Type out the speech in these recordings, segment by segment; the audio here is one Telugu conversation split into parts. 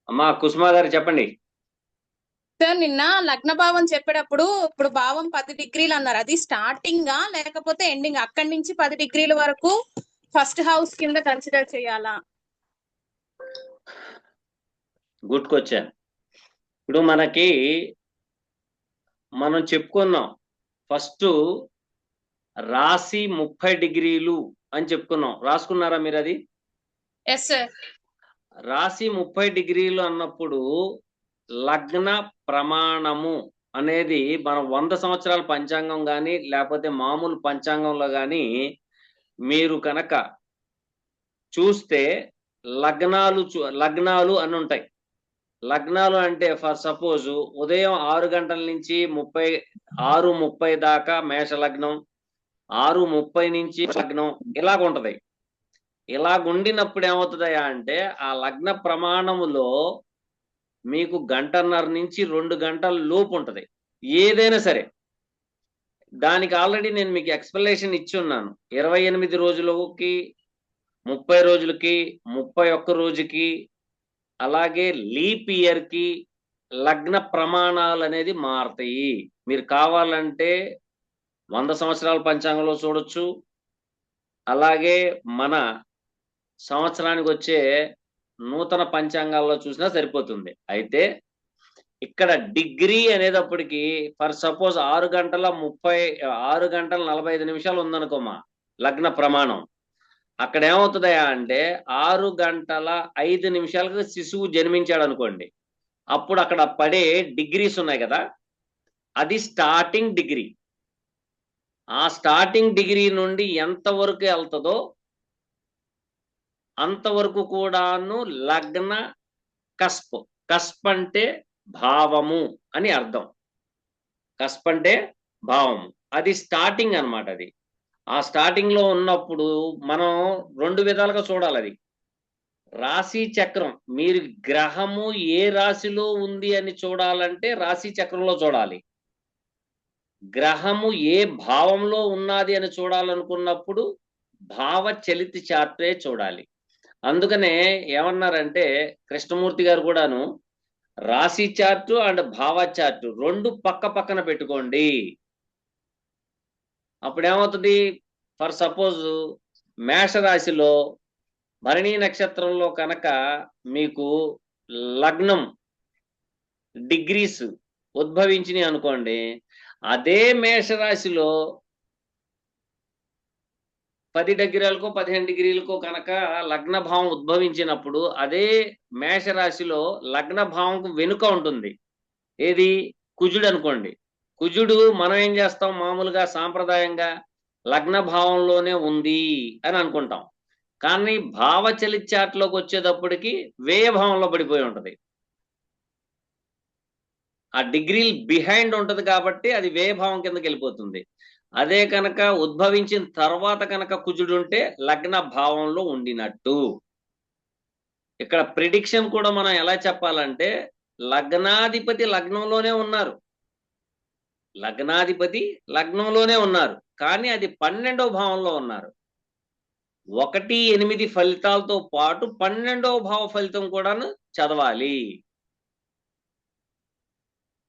అమ్మా కుసుమా గారు చెప్పండి. సార్ నిన్న లగ్న భావం చెప్పేటప్పుడు ఇప్పుడు భావం 10 డిగ్రీలు అన్నారు. అది స్టార్టింగ్ లేకపోతే ఎండింగ్? అక్కడి నుంచి 10 డిగ్రీల వరకు ఫస్ట్ హౌస్ కింద కన్సిడర్ చేయాలా? Good question. ఇప్పుడు మనం చెప్పుకున్నాం. ఫస్ట్ రాశి 30 డిగ్రీలు అని చెప్పుకున్నాం. రాసుకున్నారా మీరు అది? Yes sir. రాశి 30 డిగ్రీలు అన్నప్పుడు లగ్న ప్రమాణము అనేది మనం 100 సంవత్సరాల పంచాంగం కానీ లేకపోతే మామూలు పంచాంగంలో కానీ మీరు కనుక చూస్తే లగ్నాలు అని ఉంటాయి. లగ్నాలు అంటే ఫర్ సపోజ్ ఉదయం 6 గంటల నుంచి 6:30 దాకా మేష లగ్నం, 6:30 నుంచి లగ్నం ఇలాగుంటది. ఇలాగుండినప్పుడు ఏమవుతుందయా అంటే ఆ లగ్న ప్రమాణములో మీకు 1.5 నుంచి 2 గంటల లోపు ఉంటది ఏదైనా సరే. దానికి ఆల్రెడీ నేను మీకు ఎక్స్ప్లెనేషన్ ఇచ్చి ఉన్నాను. 28 రోజులకి, 30 రోజులకి, 31 రోజుకి, అలాగే లీప్ ఇయర్ కి లగ్న ప్రమాణాలు అనేది మారతాయి. మీరు కావాలంటే 100 సంవత్సరాల పంచాంగంలో చూడొచ్చు, అలాగే మన సంవత్సరానికి వచ్చే నూతన పంచాంగాల్లో చూసినా సరిపోతుంది. అయితే ఇక్కడ డిగ్రీ అనేటప్పటికి ఫర్ సపోజ్ 6 గంటల 45 నిమిషాలు ఉందనుకోమా లగ్న ప్రమాణం. అక్కడ ఏమవుతుందయా అంటే 6 గంటల 5 నిమిషాలకు శిశువు జన్మించాడు అనుకోండి. అప్పుడు అక్కడ పడే డిగ్రీస్ ఉన్నాయి కదా, అది స్టార్టింగ్ డిగ్రీ. ఆ స్టార్టింగ్ డిగ్రీ నుండి ఎంతవరకు వెళ్తుందో అంతవరకు కూడాను లగ్న కస్ప్. కస్ప్ అంటే భావము అని అర్థం. కస్ప్ అంటే భావము, అది స్టార్టింగ్ అనమాట. అది ఆ స్టార్టింగ్ లో ఉన్నప్పుడు మనం 2 విధాలుగా చూడాలి. అది రాశి చక్రం. మీరు గ్రహము ఏ రాశిలో ఉంది అని చూడాలంటే రాశి చక్రంలో చూడాలి. గ్రహము ఏ భావంలో ఉన్నది అని చూడాలనుకున్నప్పుడు భావ చలిత చార్టే చూడాలి. అందుకనే ఏమన్నారంటే కృష్ణమూర్తి గారు కూడాను రాశి చార్టు అండ్ భావ చార్టు రెండు పక్క పక్కన పెట్టుకోండి. అప్పుడు ఏమవుతుంది? ఫర్ సపోజ్ మేషరాశిలో భరణీ నక్షత్రంలో కనుక మీకు లగ్నం డిగ్రీస్ ఉద్భవించినాయి అనుకోండి, అదే మేషరాశిలో 10 డిగ్రీలకో 15 డిగ్రీలకో కనుక లగ్న భావం ఉద్భవించినప్పుడు అదే మేషరాశిలో లగ్న భావంకు వెనుక ఉంటుంది. ఏది? కుజుడు అనుకోండి. కుజుడు మనం ఏం చేస్తాం మామూలుగా సాంప్రదాయంగా లగ్న భావంలోనే ఉంది అని అనుకుంటాం. కానీ భావచలిత చాట్లోకి వచ్చేటప్పటికి వ్యయ భావంలో పడిపోయి ఉంటది. ఆ డిగ్రీలు బిహైండ్ ఉంటది కాబట్టి అది వ్యయ భావం కిందకి వెళ్ళిపోతుంది. అదే కనుక ఉద్భవించిన తర్వాత కనుక కుజుడు ఉంటే లగ్న భావంలో ఉండినట్టు. ఇక్కడ ప్రిడిక్షన్ కూడా మనం ఎలా చెప్పాలంటే లగ్నాధిపతి లగ్నంలోనే ఉన్నారు. లగ్నాధిపతి లగ్నంలోనే ఉన్నారు, కానీ అది 12వ భావంలో ఉన్నారు. 1-8 ఫలితాలతో పాటు 12వ భావ ఫలితం కూడాను చదవాలి.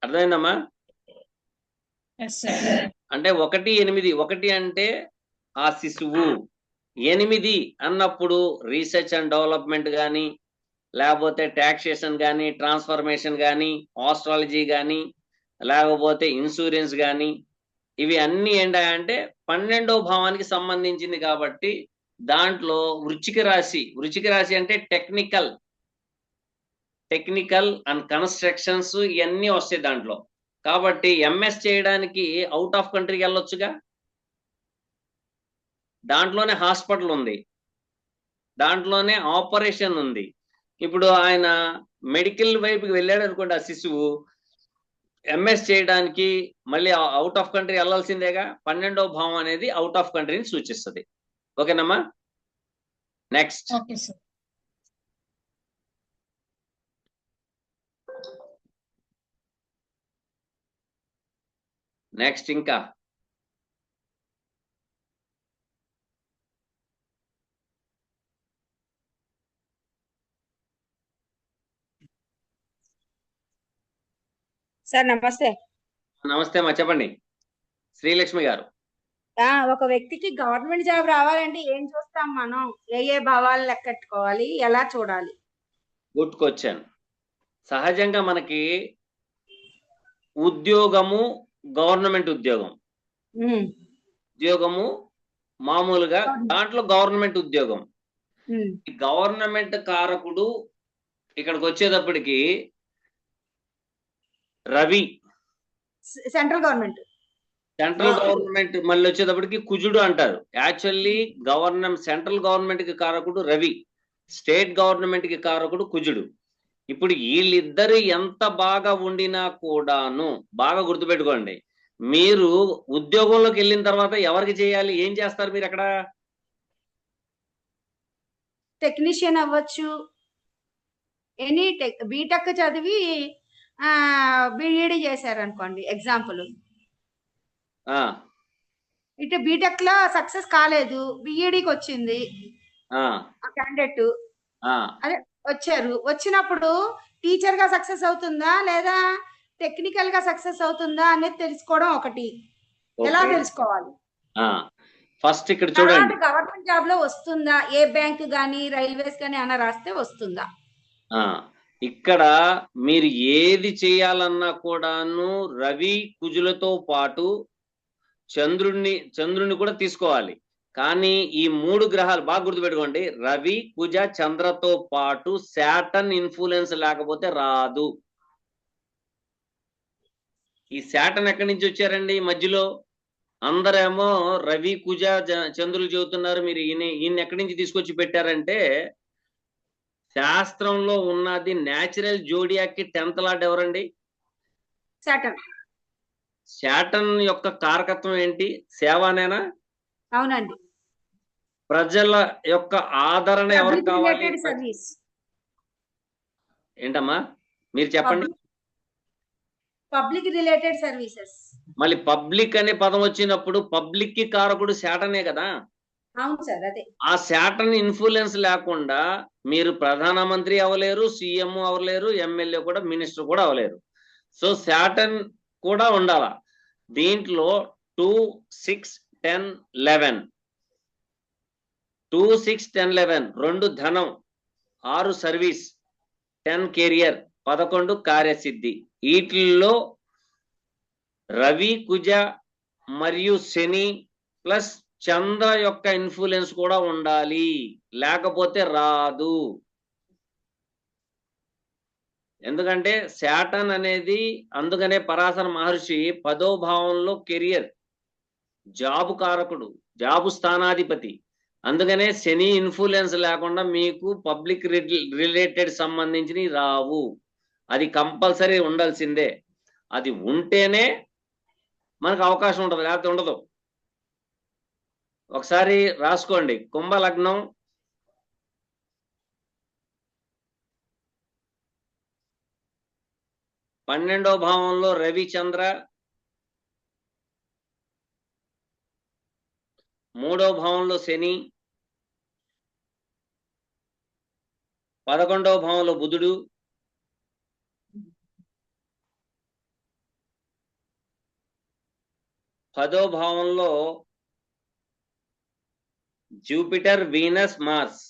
అర్థమైందమ్మా? అంటే 1-8. 1 అంటే ఆ శిశువు, 8 అన్నప్పుడు రీసెర్చ్ అండ్ డెవలప్మెంట్ కానీ, లేకపోతే టాక్సేషన్ కానీ, ట్రాన్స్ఫర్మేషన్ కానీ, ఆస్ట్రాలజీ కానీ, లేకపోతే ఇన్సూరెన్స్ కానీ, ఇవి అన్నీ ఏంటంటే 12వ భావానికి సంబంధించింది కాబట్టి దాంట్లో వృశ్చిక రాశి అంటే టెక్నికల్ అండ్ కన్స్ట్రక్షన్స్ ఇవన్నీ వస్తాయి దాంట్లో. కాబట్టి ఎంఎస్ చేయడానికి అవుట్ ఆఫ్ కంట్రీకి వెళ్ళొచ్చుగా. దాంట్లోనే హాస్పిటల్ ఉంది, దాంట్లోనే ఆపరేషన్ ఉంది. ఇప్పుడు ఆయన మెడికల్ వైపుకి వెళ్ళాడు అనుకోండి, ఆ శిశువు ఎంఎస్ చేయడానికి మళ్ళీ అవుట్ ఆఫ్ కంట్రీ వెళ్ళాల్సిందేగా. 12వ భావం అనేది అవుట్ ఆఫ్ కంట్రీని సూచిస్తుంది. ఓకేనమ్మా? నెక్స్ట్. Okay sir. నెక్స్ట్ ఇంకా సార్ నమస్తే. నమస్తే అమ్మా, చెప్పండి శ్రీలక్ష్మి గారు. ఒక వ్యక్తికి గవర్నమెంట్ జాబ్ రావాలంటే ఏం చూస్తాం మనం? ఏ భావాలు లెక్కెట్టుకోవాలి, ఎలా చూడాలి? Good question. సహజంగా మనకి ఉద్యోగము, గవర్నమెంట్ ఉద్యోగం, ఉమ్, ఉద్యోగము మామూలుగా దాంట్లో గవర్నమెంట్ ఉద్యోగం, ఉమ్, ఈ గవర్నమెంట్ కారకుడు ఇక్కడికి వచ్చేటప్పటికి Ravi, central government. Central government మళ్ళీ వచ్చేటప్పటికి కుజుడు అంటారు. యాక్చువల్లీ సెంట్రల్ గవర్నమెంట్ కి కారకుడు రవి, స్టేట్ గవర్నమెంట్ కి కారకుడు కుజుడు. ఇప్పుడు వీళ్ళిద్దరు ఎంత బాగా ఉండినా కూడాను, బాగా గుర్తుపెట్టుకోండి, మీరు ఉద్యోగంలోకి వెళ్ళిన తర్వాత ఎవరికి చేయాలి, ఏం చేస్తారు మీరు అక్కడ? టెక్నీషియన్ అవ్వచ్చు, ఎనీ బీటెక్ చదివి బిఈడి చేశారు అనుకోండి ఎగ్జాంపుల్. ఆ ఇటు బీటెక్ లో సక్సెస్ కాలేదు, బిఈడికి వచ్చింది ఆ ఆ క్యాండిడేట్, ఆ అదే వచ్చినప్పుడు టీచర్ గా సక్సెస్ అవుతుందా లేదా టెక్నికల్ గా సక్సెస్ అవుతుందా అనేది తెలుసుకోవడం ఒకటి. ఎలా తెలుసుకోవాలి? ఫస్ట్ ఇక్కడ చూడండి, గవర్నమెంట్ జాబ్ లో వస్తుందా, ఏ బ్యాంక్ గానీ రైల్వేస్ గానీ అన్న రాస్తే వస్తుందా? ఇక్కడ మీరు ఏది చేయాలన్నా కూడాను రవి కుజులతో పాటు చంద్రుడిని కూడా తీసుకోవాలి. కానీ ఈ మూడు గ్రహాలు బాగా గుర్తుపెట్టుకోండి, రవి కుజ చంద్రతో పాటు శాటర్న్ ఇన్ఫ్లుయెన్స్ లేకపోతే రాదు. ఈ శాటర్న్ ఎక్కడి నుంచి వచ్చారండి మధ్యలో? అందరేమో రవి కుజ చంద్రులు చెబుతున్నారు, మీరు ఈయన ఎక్కడి నుంచి తీసుకొచ్చి పెట్టారంటే, శాస్త్రంలో ఉన్నది న్యాచురల్ జోడియాక్ కి 10th లార్డ్ ఎవరండి? శాటర్న్ యొక్క కారకత్వం ఏంటి? సేవనేనా? అవునండి. ప్రజల యొక్క ఆదరణ ఎవరికి కావాలి? ఏంటమ్మా మీరు చెప్పండి. Public related services. మళ్ళీ పబ్లిక్ అనే పదం వచ్చినప్పుడు పబ్లిక్ కి కారకుడు శాటర్నే కదా. అవును సార్, అదే. ఆ శాటర్న్ ఇన్ఫ్లుయెన్స్ లేకుండా మీరు ప్రధానమంత్రి అవ్వలేరు, సీఎం అవ్వలేరు, ఎమ్మెల్యే కూడా, మినిస్టర్ కూడా అవ్వలేరు. సో శాటర్న్ కూడా ఉండాల. దీంట్లో 2, 6, 10, 11 2, 6, 10, 11 2 ధనం, 6 సర్వీస్, 10 కెరియర్, 11 కార్యసిద్ధి. వీటిల్లో రవి కుజ మరియు శని ప్లస్ చంద్ర యొక్క ఇన్ఫ్లుయెన్స్ కూడా ఉండాలి, లేకపోతే రాదు. ఎందుకంటే శాటర్న్ అనేది, అందుకనే పరాశర మహర్షి 10వ భావంలో కెరియర్, జాబు కారకుడు, జాబు స్థానాధిపతి. అందుకనే శని ఇన్ఫ్లుయెన్స్ లేకుండా మీకు పబ్లిక్ రిలేటెడ్ సంబంధించినవి రావు. అది కంపల్సరీ ఉండాల్సిందే. అది ఉంటేనే మనకు అవకాశం ఉంటుంది, లేకపోతే ఉండదు. ఒకసారి రాసుకోండి. కుంభ లగ్నం, పన్నెండవ భావంలో రవిచంద్ర, 3వ భావంలో శని, 11వ భావంలో బుధుడు, 10వ భావంలో Jupiter, Venus, Mars.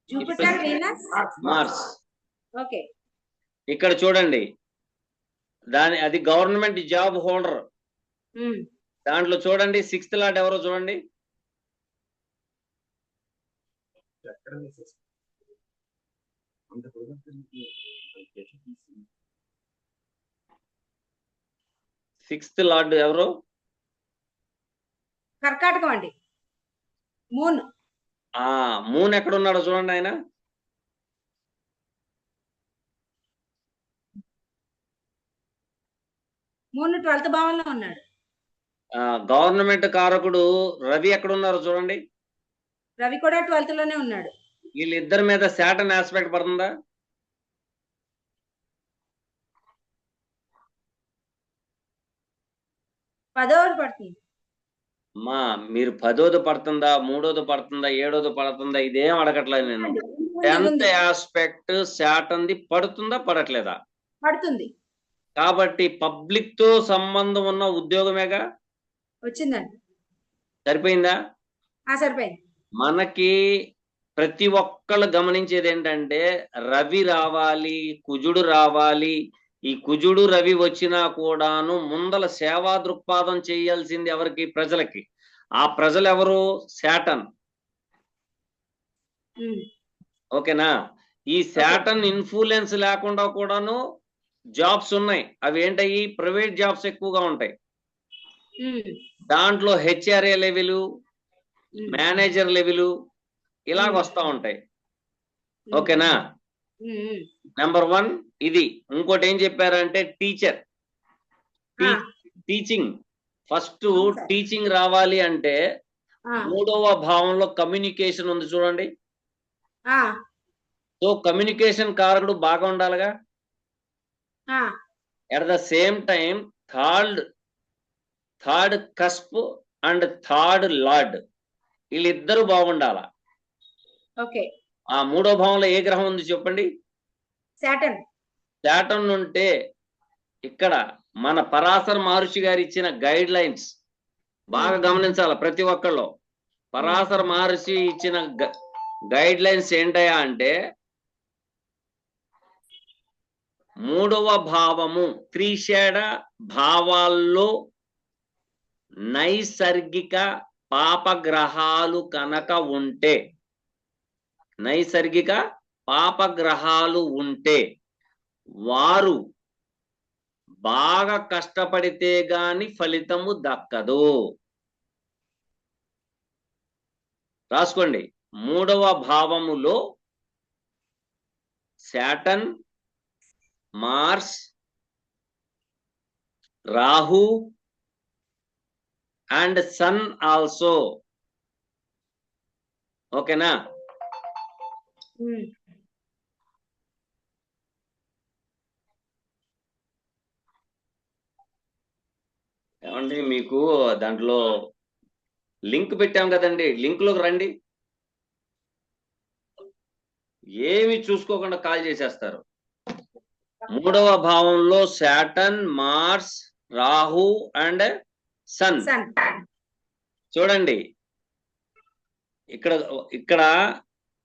Jupiter, Venus, Mars. Okay. ఇక్కడ చూడండి, అది గవర్నమెంట్ జాబ్ హోల్డర్. దాంట్లో చూడండి 6th లార్డ్ ఎవరో చూడండి. సిక్స్త్ లార్డ్ ఎవరు? కర్కాటకం అండి. మూన్. మూన్ ఎక్కడ ఉన్నాడో చూడండి. ఆయన మూన్ 12th భావంలో ఉన్నాడు. గవర్నమెంట్ కారకుడు రవి ఎక్కడ ఉన్నారో చూడండి. రవి కూడా 12th లోనే ఉన్నాడు. వీళ్ళిద్దరి మీద శాటర్న్ ఆస్పెక్ట్ పడుతుందా? పదోది పడుతుంది. మీరు 10వ పడుతుందా, 3వ పడుతుందా, 7వ పడుతుందా, ఇదేం అడగట్లేదు నేను. 10th ఆస్పెక్ట్ శాటన్ది పడుతుందా పడట్లేదా? పడుతుంది. కాబట్టి పబ్లిక్ తో సంబంధం ఉన్న ఉద్యోగమేగా. వచ్చిందండి. సరిపోయిందా? సరిపోయింది. మనకి ప్రతి ఒక్కళ్ళు గమనించేది ఏంటంటే రవి రావాలి, కుజుడు రావాలి. ఈ కుజుడు రవి వచ్చినా కూడాను ముందల సేవా దృక్పాదం చేయాల్సింది ఎవరికి? ప్రజలకి. ఆ ప్రజలు ఎవరు? శాటన్. ఓకేనా? ఈ శాటన్ ఇన్ఫ్లుయెన్స్ లేకుండా కూడాను జాబ్స్ ఉన్నాయి. అవి ఏంటయ్యి? ప్రైవేట్ జాబ్స్ ఎక్కువగా ఉంటాయి. దాంట్లో హెచ్ఆర్ఏ లెవెల్, మేనేజర్ లెవెల్ ఇలాగ వస్తా ఉంటాయి. ఓకేనా? నెంబర్ 1 ఇది. ఇంకోటి ఏం చెప్పారంటే టీచర్, టీచింగ్. ఫస్ట్ టీచింగ్ రావాలి అంటే 3వ భావంలో కమ్యూనికేషన్ ఉంది చూడండి. సో కమ్యూనికేషన్ కారకుడు బాగా ఉండాలిగా. At the same time third cusp and third lord వీళ్ళిద్దరూ బాగుండాలా. ఓకే. ఆ 3వ భావంలో ఏ గ్రహం ఉంది చెప్పండి? శాటర్న్ ఉంటే ఇక్కడ మన పరాశర మహర్షి గారు ఇచ్చిన గైడ్ లైన్స్ బాగా గమనించాలి ప్రతి ఒక్కళ్ళు. పరాశర మహర్షి ఇచ్చిన గైడ్ లైన్స్ ఏంటయా అంటే 3వ భావము త్రిషేడ భావాల్లో నైసర్గిక పాపగ్రహాలు కనుక ఉంటే, నైసర్గిక పాపగ్రహాలు ఉంటే వారు బాగా కష్టపడితే గాని ఫలితము దక్కదు. రాసుకోండి. 3వ భావములో Saturn, Mars, Rahu and sun also. ఓకేనా? ఏమండి మీకు దాంట్లో లింక్ పెట్టాం కదండి, లింక్ లోకి రండి. ఏమి చూసుకోకుండా కాల్ చేసేస్తారు. 3వ భావంలో Saturn, Mars, Rahu and sun. చూడండి ఇక్కడ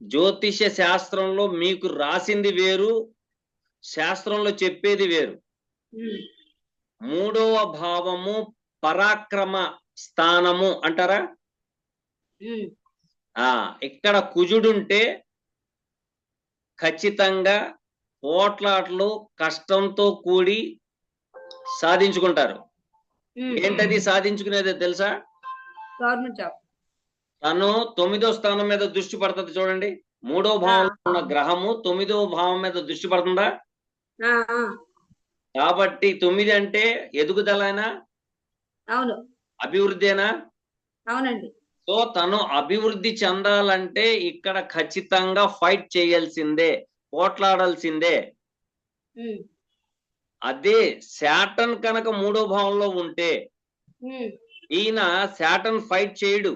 జ్యోతిష శాస్త్రంలో మీకు రాసింది వేరు, శాస్త్రంలో చెప్పేది వేరు. 3వ భావము పరాక్రమ స్థానము అంటారా? ఇక్కడ కుజుడుంటే ఖచ్చితంగా పోట్లాట్లు కష్టంతో కూడి సాధించుకుంటారు. ఏంటది సాధించుకునేది తెలుసా? Government job. తను 9వ స్థానం మీద దృష్టి పడుతుంది చూడండి. 3వ భావంలో ఉన్న గ్రహము 9వ భావం మీద దృష్టి పడుతుందా? కాబట్టి 9 అంటే ఎదుగుదలైనా, అవును, అభివృద్ధేనా? అవునండి. సో తను అభివృద్ధి చెందాలంటే ఇక్కడ ఖచ్చితంగా ఫైట్ చేయాల్సిందే, పోట్లాడాల్సిందే. అదే శాటన్ కనుక 3వ భావంలో ఉంటే ఈయన శాటన్ ఫైట్ చేయడు.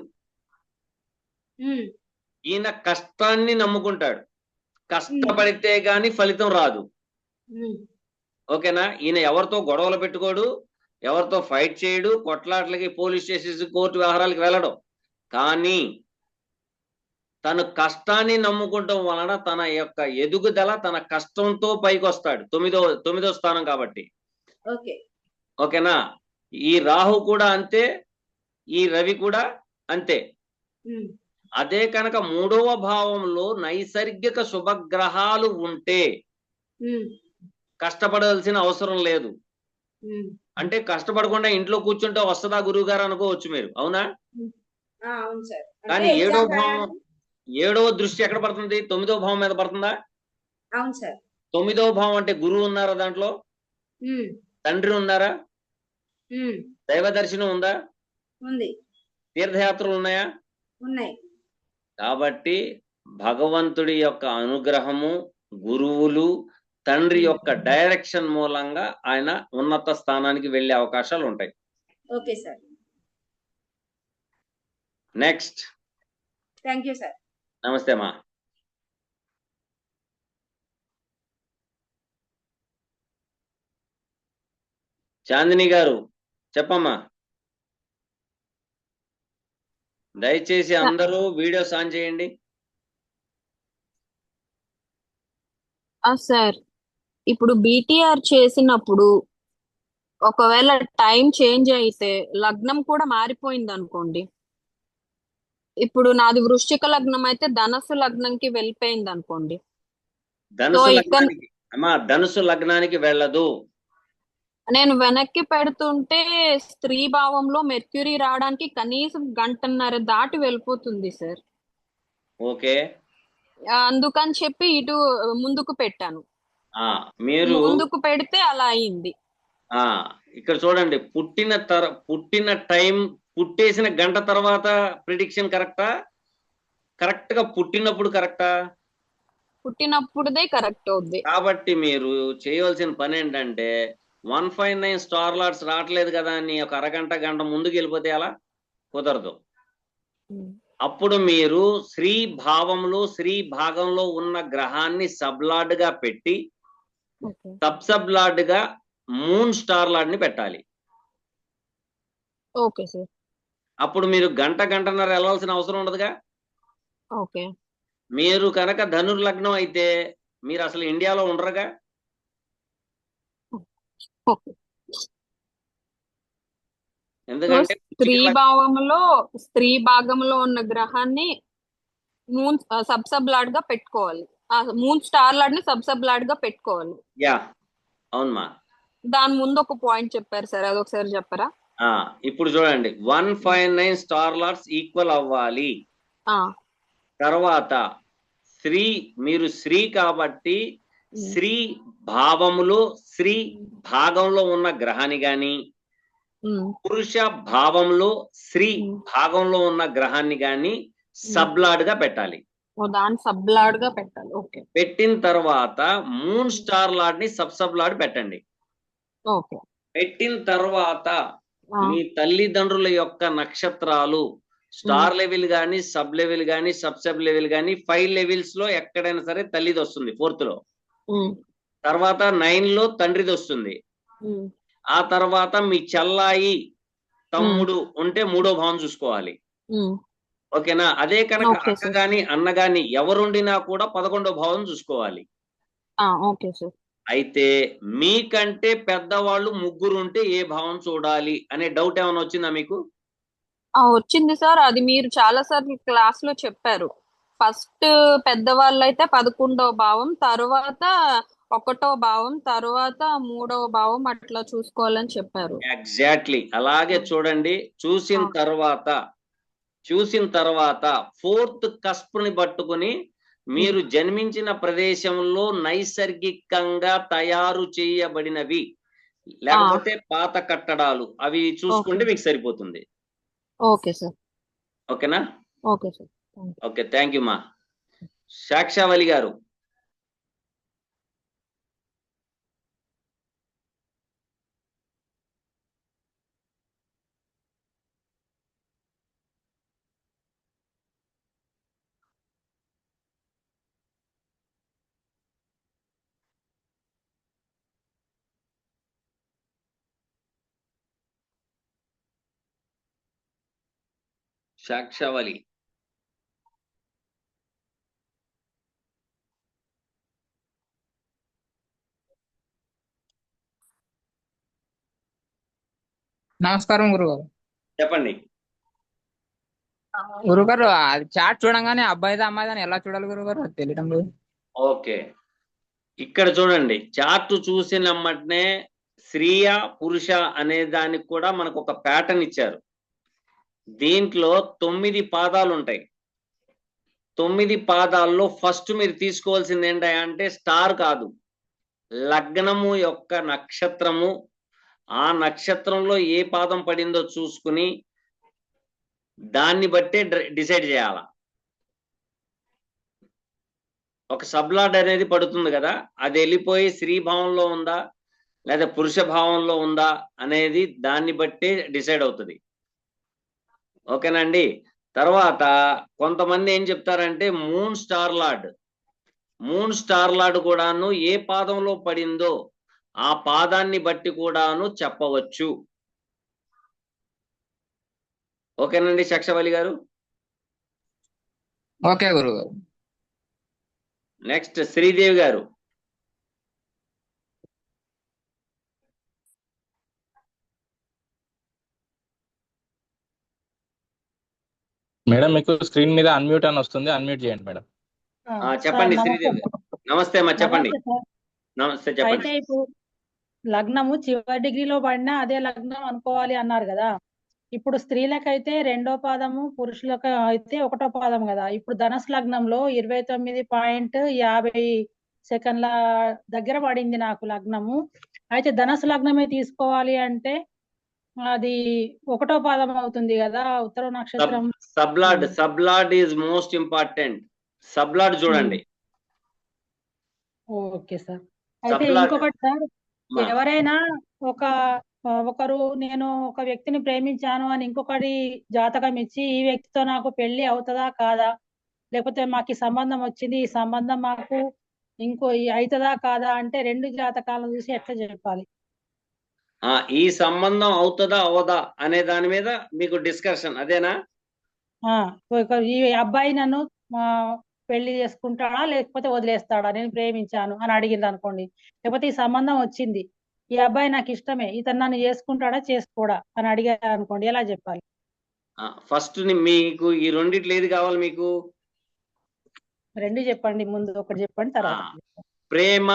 ఈయన కష్టాన్ని నమ్ముకుంటాడు. కష్టపడితే గాని ఫలితం రాదు. ఓకేనా? ఈయన ఎవరితో గొడవలు పెట్టుకోడు, ఎవరితో ఫైట్ చేయడు, కొట్లాట్లకి, పోలీస్ స్టేషన్స్, కోర్టు వ్యవహారాలకు వెళ్ళడం. కానీ తను కష్టాన్ని నమ్ముకుంటాం వలన తన యొక్క ఎదుగుదల తన కష్టంతో పైకి వస్తాడు. 9వ స్థానం కాబట్టి. ఓకేనా? ఈ రాహు కూడా అంతే, ఈ రవి కూడా అంతే. అదే కనుక 3వ భావంలో నైసర్గిక శుభగ్రహాలు ఉంటే కష్టపడాల్సిన అవసరం లేదు. అంటే కష్టపడకుండా ఇంట్లో కూర్చుంటే వస్తుందా గురువు గారు అనుకోవచ్చు మీరు, అవునా? కానీ 7వ దృష్టి ఎక్కడ పడుతుంది? 9వ భావం మీద పడుతుందా? 9వ భావం అంటే గురువు ఉన్నారా దాంట్లో? తండ్రి ఉన్నారా? దైవ దర్శనం ఉందా? తీర్థయాత్రలు ఉన్నాయా? ఉన్నాయి. కాబట్టి భగవంతుడి యొక్క అనుగ్రహము, గురువులు, తండ్రి యొక్క డైరెక్షన్ మూలంగా ఆయన ఉన్నత స్థానానికి వెళ్ళే అవకాశాలు ఉంటాయి. Okay sir. Next. Thank you sir. నమస్తే మా. చాందిని గారు చెప్పమ్మా. దయచేసి అందరూ వీడియోస్ ఆన్ చేయండి. సార్ ఇప్పుడు బీటీఆర్ చేసినప్పుడు ఒకవేళ టైం చేంజ్ అయితే లగ్నం కూడా మారిపోయింది అనుకోండి. ఇప్పుడు నాది వృశ్చిక లగ్నం అయితే ధనస్సు లగ్నంకి వెళ్ళిపోయింది అనుకోండి. ధనుసు ఇక్కడ లగ్నానికి అమ్మా, ధనుసు లగ్నానికి వెళ్ళదు. నేను వెనక్కి పెడుతుంటే స్త్రీ భావంలో మెర్క్యూరీ రావడానికి కనీసం గంటన్నర దాటి వెళ్ళిపోతుంది సార్. ఓకే, అందుకని చెప్పి ఇటు ముందుకు పెట్టాను. మీరు ముందుకు పెడితే అలా అయింది. ఇక్కడ చూడండి, పుట్టిన టైం, పుట్టేసిన గంట తర్వాత ప్రిడిక్షన్ కరెక్టా? కరెక్ట్ గా పుట్టినప్పుడు కరెక్టా? పుట్టినప్పుడుదే కరెక్ట్ అవుద్ది. కాబట్టి మీరు చేయవలసిన పని ఏంటంటే 159 స్టార్ లార్డ్స్ రావట్లేదు కదా అని ఒక అరగంట గంట ముందుకు వెళ్ళిపోతే అలా కుదరదు. అప్పుడు మీరు స్త్రీ భావంలో, స్త్రీ భాగంలో ఉన్న గ్రహాన్ని సబ్లార్డ్ గా పెట్టి సబ్ లార్డ్ గా మూన్ స్టార్ లార్డ్ ని పెట్టాలి. Okay sir. అప్పుడు మీరు గంటన్నర వెళ్ళాల్సిన అవసరం ఉండదుగా. ఓకే. మీరు కనుక ధనుర్లగ్నం అయితే మీరు అసలు ఇండియాలో ఉండరుగా. ఎందుకంటే స్త్రీ భాగంలో ఉన్న గ్రహాన్ని మూన్ సబ్ లార్డ్ గా పెట్టుకోవాలి. మూన్ స్టార్ లార్డ్ ని సబ్ లార్డ్ గా పెట్టుకోవాలి. యా, అవునమ్మా. దాని ముందు ఒక పాయింట్ చెప్పారు సార్, అదొకసారి చెప్పరా? ఇప్పుడు చూడండి, 159 స్టార్ లార్డ్స్ ఈక్వల్ అవ్వాలి. తర్వాత మీరు స్త్రీ కాబట్టి స్త్రీ భావములో, స్త్రీ భాగంలో ఉన్న గ్రహాన్ని గాని, పురుష భావంలో స్త్రీ భాగంలో ఉన్న గ్రహాన్ని గాని సబ్లార్డ్ గా పెట్టాలి. దాన్ని సబ్లార్డ్ గా పెట్టాలి. ఓకే. పెట్టిన తర్వాత మూన్ స్టార్ లార్డ్ ని సబ్ లార్డ్ పెట్టండి. ఓకే. పెట్టిన తర్వాత మీ తల్లిదండ్రుల యొక్క నక్షత్రాలు స్టార్ లెవెల్ గాని, సబ్ లెవెల్ గాని, సబ్ లెవెల్ గాని 5 లెవెల్స్ లో ఎక్కడైనా సరే తల్లిది వస్తుంది 4th లో. తర్వాత 9 లో తండ్రిది వస్తుంది. ఆ తర్వాత మీ చెల్లాయి, తమ్ముడు ఉంటే 3వ భావం చూసుకోవాలి. ఓకేనా? అదే కనుక అక్క గాని అన్న గాని ఎవరుండినా కూడా 11వ భావం చూసుకోవాలి. అయితే మీకంటే పెద్దవాళ్ళు 3 ఉంటే ఏ భావం చూడాలి అనే డౌట్ ఏమైనా వచ్చిందా మీకు? వచ్చింది సార్. అది మీరు చాలా సార్లు క్లాస్ లో చెప్పారు. ఫస్ట్ పెద్దవాళ్ళు అయితే 11వ భావం, తర్వాత 1వ భావం, తర్వాత 3వ భావం అట్లా చూసుకోవాలని చెప్పారు. ఎగ్జాక్ట్లీ అలాగే చూడండి. చూసిన తర్వాత 4th కస్ప్ని పట్టుకుని మీరు జన్మించిన ప్రదేశంలో నైసర్గికంగా తయారు చేయబడినవి లేకపోతే పాత కట్టడాలు అవి చూసుకుంటే మీకు సరిపోతుంది. Okay sir. ఓకేనా? Okay sir. Okay, thank you మా. సాక్షావళి గారు. సాక్షావళి. నమస్కారం గురుగారు. చెప్పండి గురుగారు. అది చాట్ చూడంగానే అబ్బాయిదా అమ్మాయిదా ఎలా చూడాలి గురుగారు? అది తెలియడం లేదు. ఓకే, ఇక్కడ చూడండి, చార్ట్ చూసినమ్మటనే స్త్రీయ పురుష అనే దానికి కూడా మనకు ఒక ప్యాటర్న్ ఇచ్చారు. దీంట్లో 9 పాదాలు ఉంటాయి. 9 పాదాల్లో ఫస్ట్ మీరు తీసుకోవాల్సింది ఏంటంటే స్టార్ కాదు, లగ్నము యొక్క నక్షత్రము, ఆ నక్షత్రంలో ఏ పాదం పడిందో చూసుకుని దాన్ని బట్టే డిసైడ్ చేయాల. ఒక సబ్లార్డ్ అనేది పడుతుంది కదా, అది వెళ్ళిపోయి స్త్రీ భావంలో ఉందా లేదా పురుష భావంలో ఉందా అనేది దాన్ని బట్టే డిసైడ్ అవుతుంది. ఓకేనండి? తర్వాత కొంతమంది ఏం చెప్తారంటే మూన్ స్టార్ లార్డ్ కూడాను ఏ పాదంలో పడిందో ఆ పాదాన్ని బట్టి కూడాను చెప్పవచ్చు. ఓకేనండి శక్షవల్లి గారు? ఓకే గురుగారు. నెక్స్ట్ శ్రీదేవి గారు. మేడం మీకు స్క్రీన్ మీద అన్మ్యూట్ అని వస్తుంది, అన్మ్యూట్ చేయండి మేడం. చెప్పండి సార్, శ్రీదేవి గారు. నమస్తే అమ్మా, చెప్పండి. నమస్తే సార్. నమస్తే, చెప్పండి. అయితే ఇప్పుడు లగ్నము చివరి డిగ్రీలో పడినా అదే లగ్నం అనుకోవాలి అన్నారు కదా. ఇప్పుడు స్త్రీలకైతే 2వ పాదము, పురుషులకు అయితే 1వ పాదం కదా. ఇప్పుడు ధనస్సు లగ్నంలో 29.50 దగ్గర పడింది నాకు లగ్నము. అయితే ధనస్సు లగ్నమే తీసుకోవాలి అంటే అది 1వ పాదం అవుతుంది కదా, ఉత్తర నక్షత్రం. Sublord is most important. Sublord చూడండి. Okay sir. అయితే సబ్లాడ్. ఇంకొకటి సార్, ఎవరైనా ఒకరు నేను ఒక వ్యక్తిని ప్రేమించాను అని ఇంకొకటి జాతకం ఇచ్చి ఈ వ్యక్తితో నాకు పెళ్లి అవుతుందా కాదా, లేకపోతే మాకు ఈ సంబంధం వచ్చింది, ఈ సంబంధం మాకు అవుతుందా కాదా అంటే 2 జాతకాలను చూసి ఎట్లా చెప్పాలి? ఈ సంబంధం అవుతుందా అవదా అనే దాని మీద మీకు డిస్కషన్ అదేనా? ఈ అబ్బాయి నన్ను పెళ్లి చేసుకుంటాడా లేకపోతే వదిలేస్తాడా, నేను ప్రేమించాను అని అడిగింది అనుకోండి, లేకపోతే ఈ సంబంధం వచ్చింది, ఈ అబ్బాయి నాకు ఇష్టమే, ఇతను నన్ను చేసుకుంటాడా చేసుకోడా అని అడిగారు అనుకోండి, ఎలా చెప్పాలి? ఫస్ట్ మీకు ఈ రెండిట్లో ఏది కావాలి మీకు? 2 చెప్పండి, ముందు ఒకటి చెప్పండి తర్వాత. ప్రేమ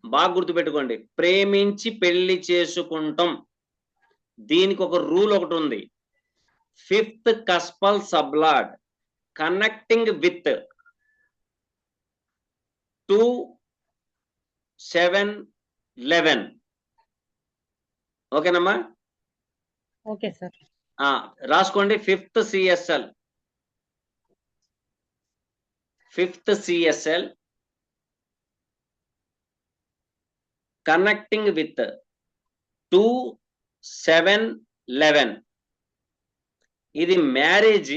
బాగా గుర్తుపెట్టుకోండి. ప్రేమించి పెళ్లి చేసుకుంటాం. దీనికి ఒక రూల్ ఒకటి ఉంది. 5th cuspal సబ్లాడ్ connecting with 2, 7, 11. ఓకేనమ్మా? Okay sir. రాసుకోండి. 5th CSL, 5th CSL connecting with 2, 7, 11. ఇది మ్యారేజ్,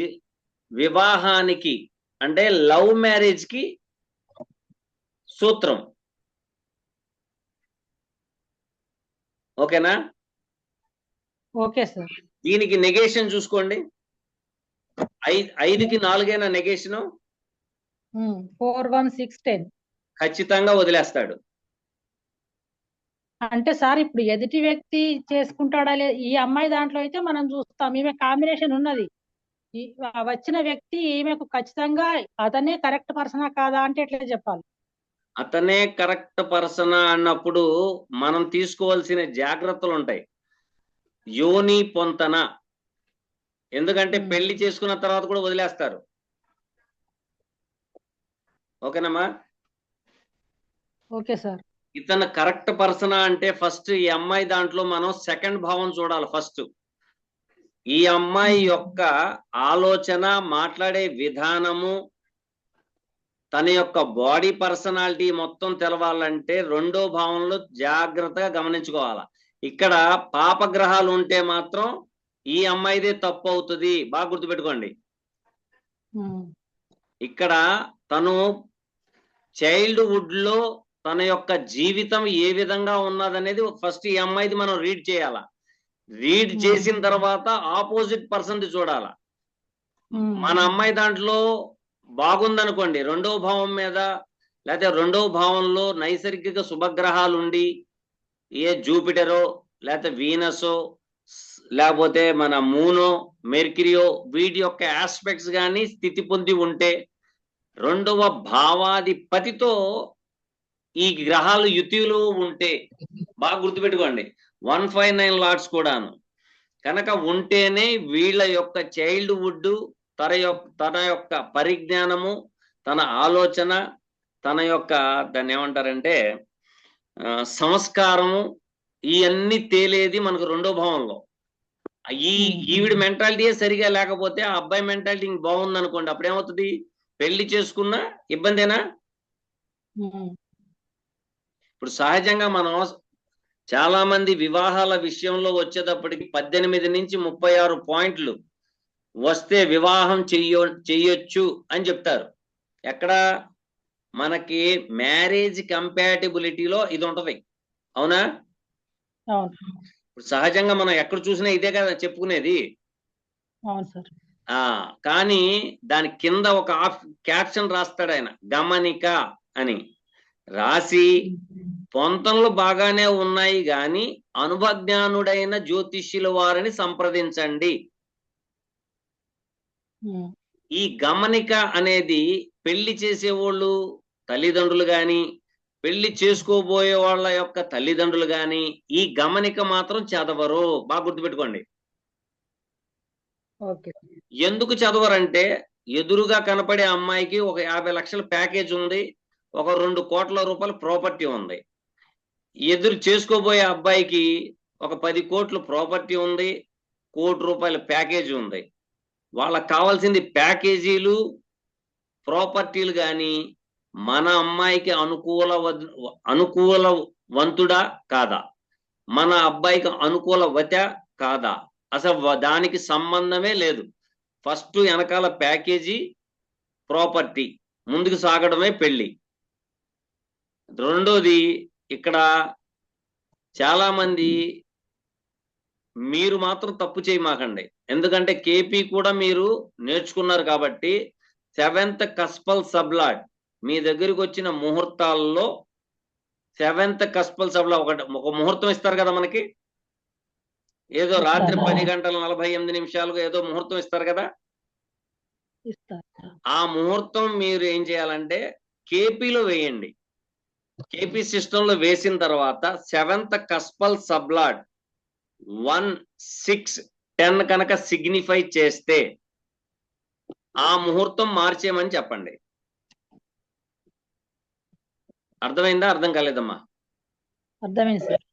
వివాహానికి అంటే లవ్ మ్యారేజ్ కి సూత్రం. ఓకేనా? Okay sir. దీనికి నెగేషన్ చూసుకోండి. 5కి 4 నెగేషన్ 4, 1, 6, 10 ఖచ్చితంగా వదిలేస్తాడు. అంటే సార్ ఇప్పుడు ఎదుటి వ్యక్తి చేసుకుంటాడా ఈ అమ్మాయి దాంట్లో అయితే మనం చూస్తాం, ఈమె కాంబినేషన్ ఉన్నది, వచ్చిన వ్యక్తి ఈమెకు ఖచ్చితంగా అతనే కరెక్ట్ పర్సనా కాదా అంటే ఎట్లా చెప్పాలి? అతనే కరెక్ట్ పర్సన్ అన్నప్పుడు మనం తీసుకోవాల్సిన జాగ్రత్తలు ఉంటాయి. యోని పొంతన. ఎందుకంటే పెళ్లి చేసుకున్న తర్వాత కూడా వదిలేస్తారు. ఓకేనమ్మా? Okay sir. ఇతను కరెక్ట్ పర్సన్ అంటే ఫస్ట్ ఈ అమ్మాయి దాంట్లో మనం సెకండ్ భావం చూడాలి. ఫస్ట్ ఈ అమ్మాయి యొక్క ఆలోచన, మాట్లాడే విధానము, తన యొక్క బాడీ పర్సనాలిటీ మొత్తం తెలవాలంటే 2వ భావంలో జాగ్రత్తగా గమనించుకోవాలి. ఇక్కడ పాపగ్రహాలు ఉంటే మాత్రం ఈ అమ్మాయిదే తప్పు అవుతుంది. బాగా గుర్తుపెట్టుకోండి. ఇక్కడ తను చైల్డ్హుడ్ లో తన యొక్క జీవితం ఏ విధంగా ఉన్నదనేది ఫస్ట్ ఈ అమ్మాయిది మనం రీడ్ చేయాల. రీడ్ చేసిన తర్వాత ఆపోజిట్ పర్సన్ చూడాల. మన అమ్మాయి దాంట్లో బాగుందనుకోండి, 2వ భావం మీద లేకపోతే 2వ భావంలో నైసర్గిక శుభగ్రహాలు ఉండి, ఏ జూపిటరో లేకపోతే వీనసో లేకపోతే మన మూనో మెర్క్యూరియో వీటి యొక్క ఆస్పెక్ట్స్ కానీ స్థితి పొంది ఉంటే 2వ భావాధిపతితో ఈ గ్రహాలు యుతిలో ఉంటే, బాగా గుర్తుపెట్టుకోండి, 159 లార్డ్స్ కూడాను కనుక ఉంటేనే వీళ్ళ యొక్క చైల్డ్హుడ్, తన యొక్క పరిజ్ఞానము, తన ఆలోచన, తన యొక్క దాన్ని ఏమంటారంటే సంస్కారము, ఇవన్నీ తేలేది మనకు 2వ భావంలో. ఈవిడ మెంటాలిటీయే సరిగా లేకపోతే ఆ అబ్బాయి మెంటాలిటీ బాగుంది అనుకోండి, అప్పుడేమవుతుంది? పెళ్లి చేసుకున్నా ఇబ్బందేనా? ఇప్పుడు సహజంగా మనం చాలా మంది వివాహాల విషయంలో వచ్చేటప్పటికి 18 నుంచి 36 పాయింట్లు వస్తే వివాహం చెయ్యొచ్చు అని చెప్తారు. ఎక్కడ మనకి మ్యారేజ్ కంపాటిబిలిటీలో ఇది ఉంటది. అవునా? అవును ఇప్పుడు సహజంగా మనం ఎక్కడ చూసినా ఇదే కదా చెప్పుకునేది. అవును సార్. కానీ దాని కింద ఒక క్యాప్షన్ రాస్తాడు ఆయన, గమనిక అని రాసి, పొంతనలు బాగానే ఉన్నాయి గాని అనుభజ్ఞానుడైన జ్యోతిష్యుల వారిని సంప్రదించండి. ఈ గమనిక అనేది పెళ్లి చేసేవాళ్ళు తల్లిదండ్రులు గాని, పెళ్లి చేసుకోబోయే వాళ్ళ యొక్క తల్లిదండ్రులు గాని ఈ గమనిక మాత్రం చదవరు. బాగా గుర్తుపెట్టుకోండి. ఓకే ఎందుకు చదవరంటే, ఎదురుగా కనపడే అమ్మాయికి ఒక 50 లక్షల ప్యాకేజ్ ఉంది, ఒక 2 కోట్ల రూపాయల ప్రాపర్టీ ఉంది. ఎదురు చేసుకోబోయే అబ్బాయికి ఒక 10 కోట్ల ప్రాపర్టీ ఉంది, 1 కోటి రూపాయల ప్యాకేజీ ఉంది. వాళ్ళకి కావాల్సింది ప్యాకేజీలు, ప్రాపర్టీలు గాని మన అమ్మాయికి అనుకూలవంతుడా కాదా, మన అబ్బాయికి అనుకూలవత కాదా, అసలు దానికి సంబంధమే లేదు. ఫస్ట్ వెనకాల ప్యాకేజీ, ప్రాపర్టీ, ముందుకు సాగడమే పెళ్లి. రెండోది, ఇక్కడ చాలా మంది మీరు మాత్రం తప్పు చేయమాకండి. ఎందుకంటే కేపీ కూడా మీరు నేర్చుకున్నారు కాబట్టి 7th కస్పల్ సబ్లాడ్ మీ దగ్గరికి వచ్చిన ముహూర్తాల్లో 7th కస్పల్ సబ్లాడ్ ఒక ముహూర్తం ఇస్తారు కదా మనకి, ఏదో రాత్రి 10:48 ఏదో ముహూర్తం ఇస్తారు కదా. ఆ ముహూర్తం మీరు ఏం చేయాలంటే కేపీలో వేయండి. కేపీ సిస్టంలో వేసిన తర్వాత 7th కస్పల్ సబ్లాడ్ 1, 6, 10 కనుక సిగ్నిఫై చేస్తే ఆ ముహూర్తం మార్చేయమని చెప్పండి. అర్థమైందా? అర్థం కాలేదమ్మా? అర్థమైంది సార్.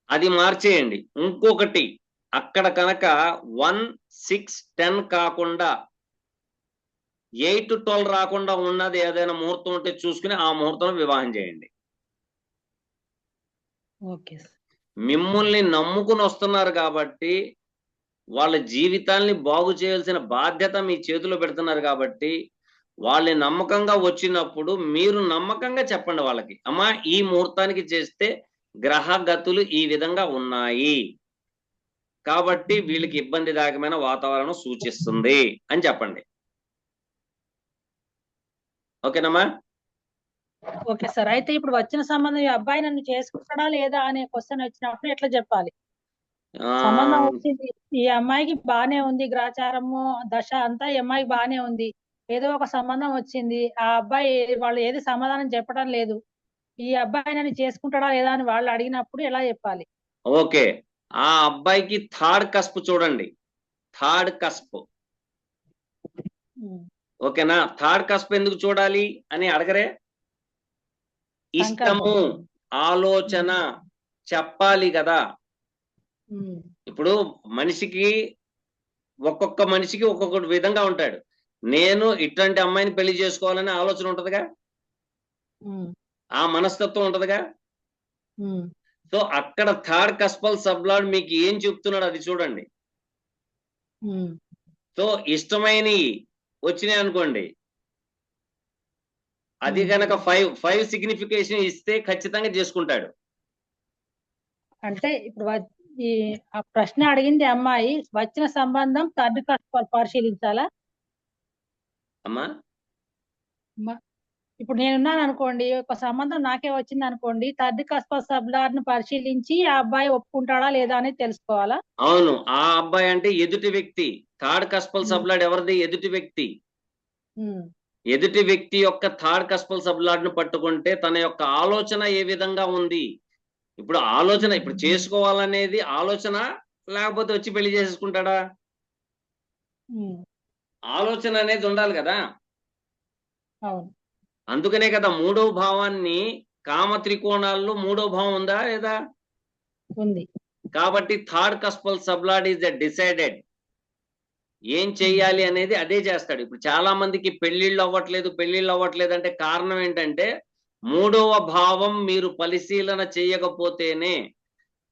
అది మార్చేయండి. ఇంకొకటి, అక్కడ కనుక 1, 6, 10 కాకుండా 8, 12 రాకుండా ఉన్నది ఏదైనా ముహూర్తం ఉంటే చూసుకుని ఆ ముహూర్తంలో వివాహం చేయండి. Okay sir. మిమ్మల్ని నమ్ముకుని వస్తున్నారు కాబట్టి, వాళ్ళ జీవితాల్ని బాగు చేయాల్సిన బాధ్యత మీ చేతిలో పెడుతున్నారు కాబట్టి, వాళ్ళని నమ్మకంగా వచ్చినప్పుడు మీరు నమ్మకంగా చెప్పండి వాళ్ళకి, అమ్మా ఈ ముహూర్తానికి చేస్తే గ్రహగతులు ఈ విధంగా ఉన్నాయి కాబట్టి వీళ్ళకి ఇబ్బందిదాయకమైన వాతావరణం సూచిస్తుంది అని చెప్పండి. ఓకేనమ్మా? Okay sir. అయితే ఇప్పుడు వచ్చిన సంబంధం ఈ అబ్బాయి నన్ను చేసుకుంటాడా లేదా అనే క్వశ్చన్ వచ్చినప్పుడు ఎట్లా చెప్పాలి? సంబంధం వచ్చింది, ఈ అమ్మాయికి బానే ఉంది, గ్రాచారము దశ అంతా ఈ అమ్మాయికి బానే ఉంది, ఏదో ఒక సంబంధం వచ్చింది, ఆ అబ్బాయి వాళ్ళు ఏది సమాధానం చెప్పడం లేదు, ఈ అబ్బాయి నన్ను చేసుకుంటాడా లేదా అని వాళ్ళు అడిగినప్పుడు ఎలా చెప్పాలి? ఓకే, ఆ అబ్బాయికి థర్డ్ కస్ప్ చూడండి. థర్డ్ కస్ప్ ఓకేనా? థర్డ్ కస్ప్ ఎందుకు చూడాలి అని అడగరే? ఇష్టము, ఆలోచన చెప్పాలి కదా. ఇప్పుడు మనిషికి ఒక్కొక్క మనిషికి ఒక్కొక్క విధంగా ఉంటాడు. నేను ఇట్లాంటి అమ్మాయిని పెళ్లి చేసుకోవాలనే ఆలోచన ఉంటదిగా, ఆ మనస్తత్వం ఉంటదిగా. సో అక్కడ థర్డ్ కస్పల్ సబ్లాడ్ మీకు ఏం చెప్తున్నాడు అది చూడండి. సో ఇష్టమైనవి వచ్చినాయి అనుకోండి, అది కనుక 5 సిగ్నిఫికేషన్ ఇస్తే ఖచ్చితంగా చేసుకుంటాడు. అంటే ఇప్పుడు ఈ ఆ ప్రశ్న అడిగింది అమ్మాయి, వచ్చిన సంబంధం థర్డ్ కస్పల్ పరిశీలించాలా అమ్మా? ఇప్పుడు నేనున్నాను అనుకోండి, ఒక సంబంధం నాకే వచ్చింది అనుకోండి, థర్డ్ కస్పల్ సబ్లాడ్ ను పరిశీలించి ఆ అబ్బాయి ఒప్పుకుంటాడా లేదా అనేది తెలుసుకోవాలా? అవును, ఆ అబ్బాయి అంటే ఎదుటి వ్యక్తి. థర్డ్ కస్పల్ సబ్లాడ్ ఎవరిది? ఎదుటి వ్యక్తి. ఎదుటి వ్యక్తి యొక్క థర్డ్ కస్పల్ సబ్లాడ్ ను పట్టుకుంటే తన యొక్క ఆలోచన ఏ విధంగా ఉంది. ఇప్పుడు ఆలోచన, ఇప్పుడు చేసుకోవాలనేది ఆలోచన, లేకపోతే వచ్చి పెళ్లి చేసుకుంటాడా? ఆలోచన అనేది ఉండాలి కదా. అందుకనే కదా 3వ భావాన్ని, కామ త్రికోణాల్లో 3వ భావం ఉందా లేదా? ఉంది. కాబట్టి third cuspal sublord is decided. ఏం చెయ్యాలి అనేది అదే చేస్తాడు. ఇప్పుడు చాలా మందికి పెళ్లిళ్ళు అవ్వట్లేదు అంటే కారణం ఏంటంటే 3వ భావం మీరు పరిశీలన చేయకపోతేనే.